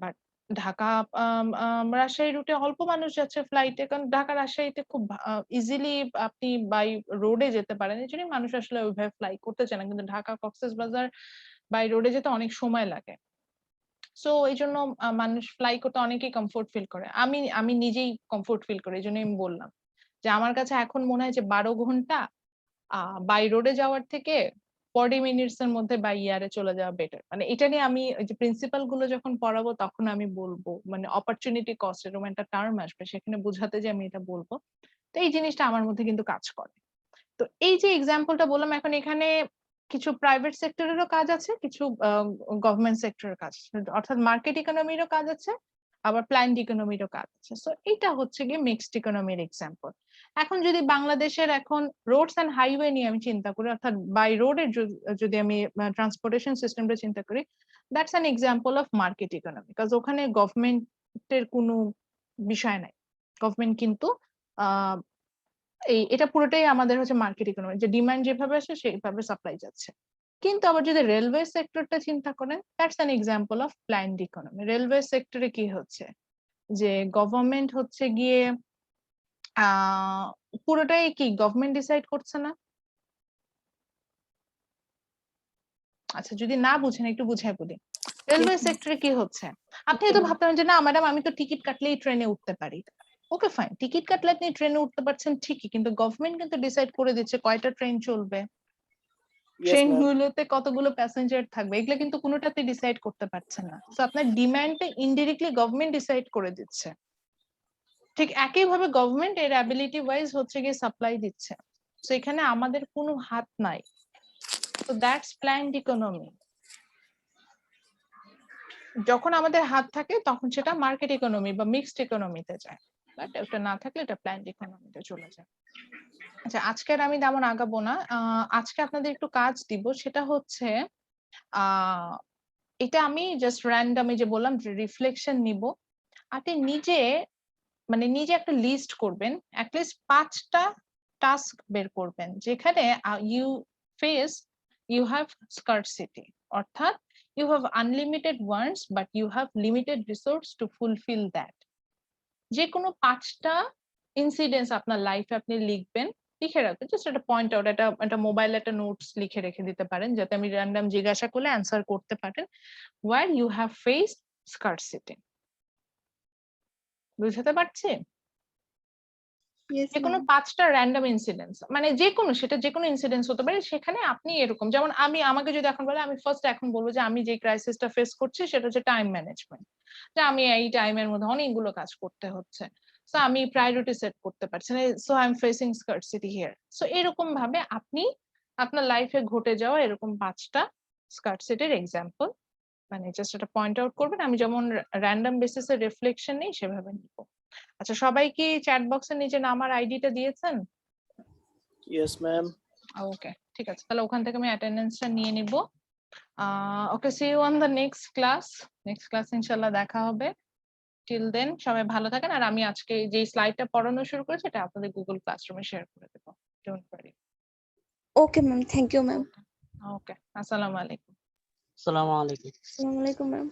বাট ঢাকা রাজশাহী রুটে অল্প মানুষ যাচ্ছে ফ্লাইটে, কারণ ঢাকা রাজশাহীতে খুব ইজিলি আপনি বাই রোডে যেতে পারেন, এই জন্যই মানুষ আসলে ওইভাবে ফ্লাই করতে চায় না। কিন্তু ঢাকা কক্সবাজার বাই রোডে যেতে অনেক সময় লাগে, সো এই জন্য মানুষ ফ্লাই করতে অনেকেই কমফোর্ট ফিল করে। আমি নিজেই কমফোর্ট ফিল করি, এই জন্যই আমি বললাম যে আমার কাছে এখন মনে হয় যে 12 ঘন্টা বাই রোডে যাওয়ার থেকে 40 মিনিটস এর মধ্যে বাই ইয়ারে চলে যাওয়া বেটার। মানে এটা নিয়ে আমি ওই যে প্রিন্সিপাল গুলো যখন পড়াবো তখন আমি বলবো, মানে অপরচুনিটি কস্ট এরকম একটা টার্ম আসবে, সেখানে বোঝাতে যে আমি এটা বলবো। তো এই জিনিসটা আমার মধ্যে কিন্তু কাজ করে। তো এই যে এক্সাম্পলটা বললাম, এখন এখানে কিছু প্রাইভেট সেক্টরেরও কাজ আছে, কিছু গভর্নমেন্ট সেক্টরের কাজ, অর্থাৎ মার্কেট ইকোনমিরও কাজ আছে, আবার প্ল্যান্ড ইকোনমিরও কাজ আছে। সো এটা হচ্ছে গিয়ে মিক্সড ইকোনমির এক্সাম্পল। এখন যদি বাংলাদেশের এখন রোডস এন্ড হাইওয়ে নিয়ে আমি চিন্তা করি, অর্থাৎ বাই রোডের যদি আমি ট্রান্সপোর্টেশন সিস্টেমটা চিন্তা করি, that's an example of market economy, because ওখানে গভর্নমেন্টের কোনো বিষয় নাই। গভর্নমেন্ট কিন্তু এটা পুরোটাই আমাদের হচ্ছে মার্কেট ইকোনমি, যে ডিমান্ড যেভাবে আসে সেইভাবে সাপ্লাই যাচ্ছে। কিন্তু আবার যদি রেলওয়ে সেক্টরটা চিন্তা করেন, that's an example of planned economy. Railway সেক্টরে কি হচ্ছে, যে গভর্নমেন্ট হচ্ছে গিয়ে পুরোটাই কি গভর্নমেন্ট ডিসাইড করছে না? আচ্ছা, যদি না বুঝেন একটু বুঝাই বলি। রেলওয়ে সেক্টরে কি হচ্ছে, আপনি হয়তো ভাবতেন যে না ম্যাডাম আমি তো টিকিট কাটলেই ট্রেনে উঠতে পারি। ওকে ফাইন, টিকিট কাটলে আপনি ট্রেনে উঠতে পারছেন ঠিকই, কিন্তু গভর্নমেন্ট কিন্তু ডিসাইড করে দিচ্ছে কয়টা ট্রেন চলবে, ট্রেন গুলোতে কতগুলো প্যাসেঞ্জার থাকবে, এগুলো কিন্তু কোনোটাতে ডিসাইড করতে পারছেন না। তো আপনার ডিমান্ডটা ইনডিরেক্টলি গভর্নমেন্ট ডিসাইড করে দিচ্ছে। ঠিক একইভাবে গভর্নমেন্ট এর অ্যাবিলিটি ওয়াইজ হচ্ছে গিয়ে সাপ্লাই দিচ্ছে। তো এখানে আমাদের কোনো হাত নাই। তো দ্যাটস প্ল্যান্ড ইকোনমি। যখন আমাদের হাত থাকে তখন সেটা মার্কেট ইকোনমি বা মিক্সড ইকোনমিতে যায়, বাট ওটা না থাকলে এটা প্ল্যান্ড ইকোনমিতে চলে যায়। আচ্ছা, আজকের আমি তেমন আগাবো না। আজকে আপনাদের একটু কাজ দিব, সেটা হচ্ছে এটা আমি জাস্ট র্যান্ডাম যে বললাম রিফ্লেকশন নিব। আপনি নিজে মানে নিজে একটা লিস্ট করবেন, অ্যাটলিস্ট 5টা টাস্ক বের করবেন যেখানে ইউ ফেস ইউ হ্যাভ স্কার্সিটি, অর্থাৎ you have unlimited wants but you have limited resource to fulfill that. যে কোনো 5টা ইনসিডেন্স আপনার লাইফে আপনি লিখবেন, লিখে রাখবেন, জাস্ট একটা পয়েন্ট আউট, একটা মোবাইলে একটা নোটস লিখে রেখে দিতে পারেন যাতে আমি র্যান্ডম জিজ্ঞাসা করলে অ্যান্সার করতে পারেন where you have faced scarcity। বুঝতে পারছি? যে কোনো 5টা র্যান্ডম ইনসিডেন্স, মানে যে কোনো সেটা যে কোনো ইনসিডেন্স হতে পারে, সেখানে আপনি এরকম, যেমন আমাকে যদি এখন বলে, আমি ফার্স্ট এখন বলবো যে আমি যে ক্রাইসিসটা ফেস করছি সেটা হচ্ছে টাইম ম্যানেজমেন্ট, যে আমি এই টাইমের মধ্যে অনেকগুলো কাজ করতে হচ্ছে, সো আমি প্রায়োরিটি সেট করতে পারছি না, so I am facing scarcity here. So এরকম ভাবে আপনি আপনার লাইফে ঘটে যাওয়া এরকম 5টা স্কার্সিটির এক্সাম্পল মানে জাস্ট একটা পয়েন্ট আউট করবেন। আমি যেমন র্যান্ডম বেসিসে রিফ্লেকশন নেই সেভাবে নিব। আচ্ছা, সবাই কি চ্যাট বক্সে নিচে নামার আইডিটা দিয়েছেন? Yes ma'am. ওকে, ঠিক আছে, তাহলে ওখান থেকে আমি অ্যাটেন্ডেন্সটা নিয়ে নিব। Okay, see you on the next class. Next class ইনশাআল্লাহ দেখা হবে। টিল দেন সবাই ভালো থাকেন। আর আমি আজকে যে স্লাইডটা পড়ানো শুরু করেছি এটা আপনাদের গুগল ক্লাসরুমে শেয়ার করে দেব, don't worry. Okay ma'am, thank you ma'am. Okay, আসসালামু আলাইকুম। আসসালামু আলাইকুম। আসসালামু আলাইকুম ম্যাম।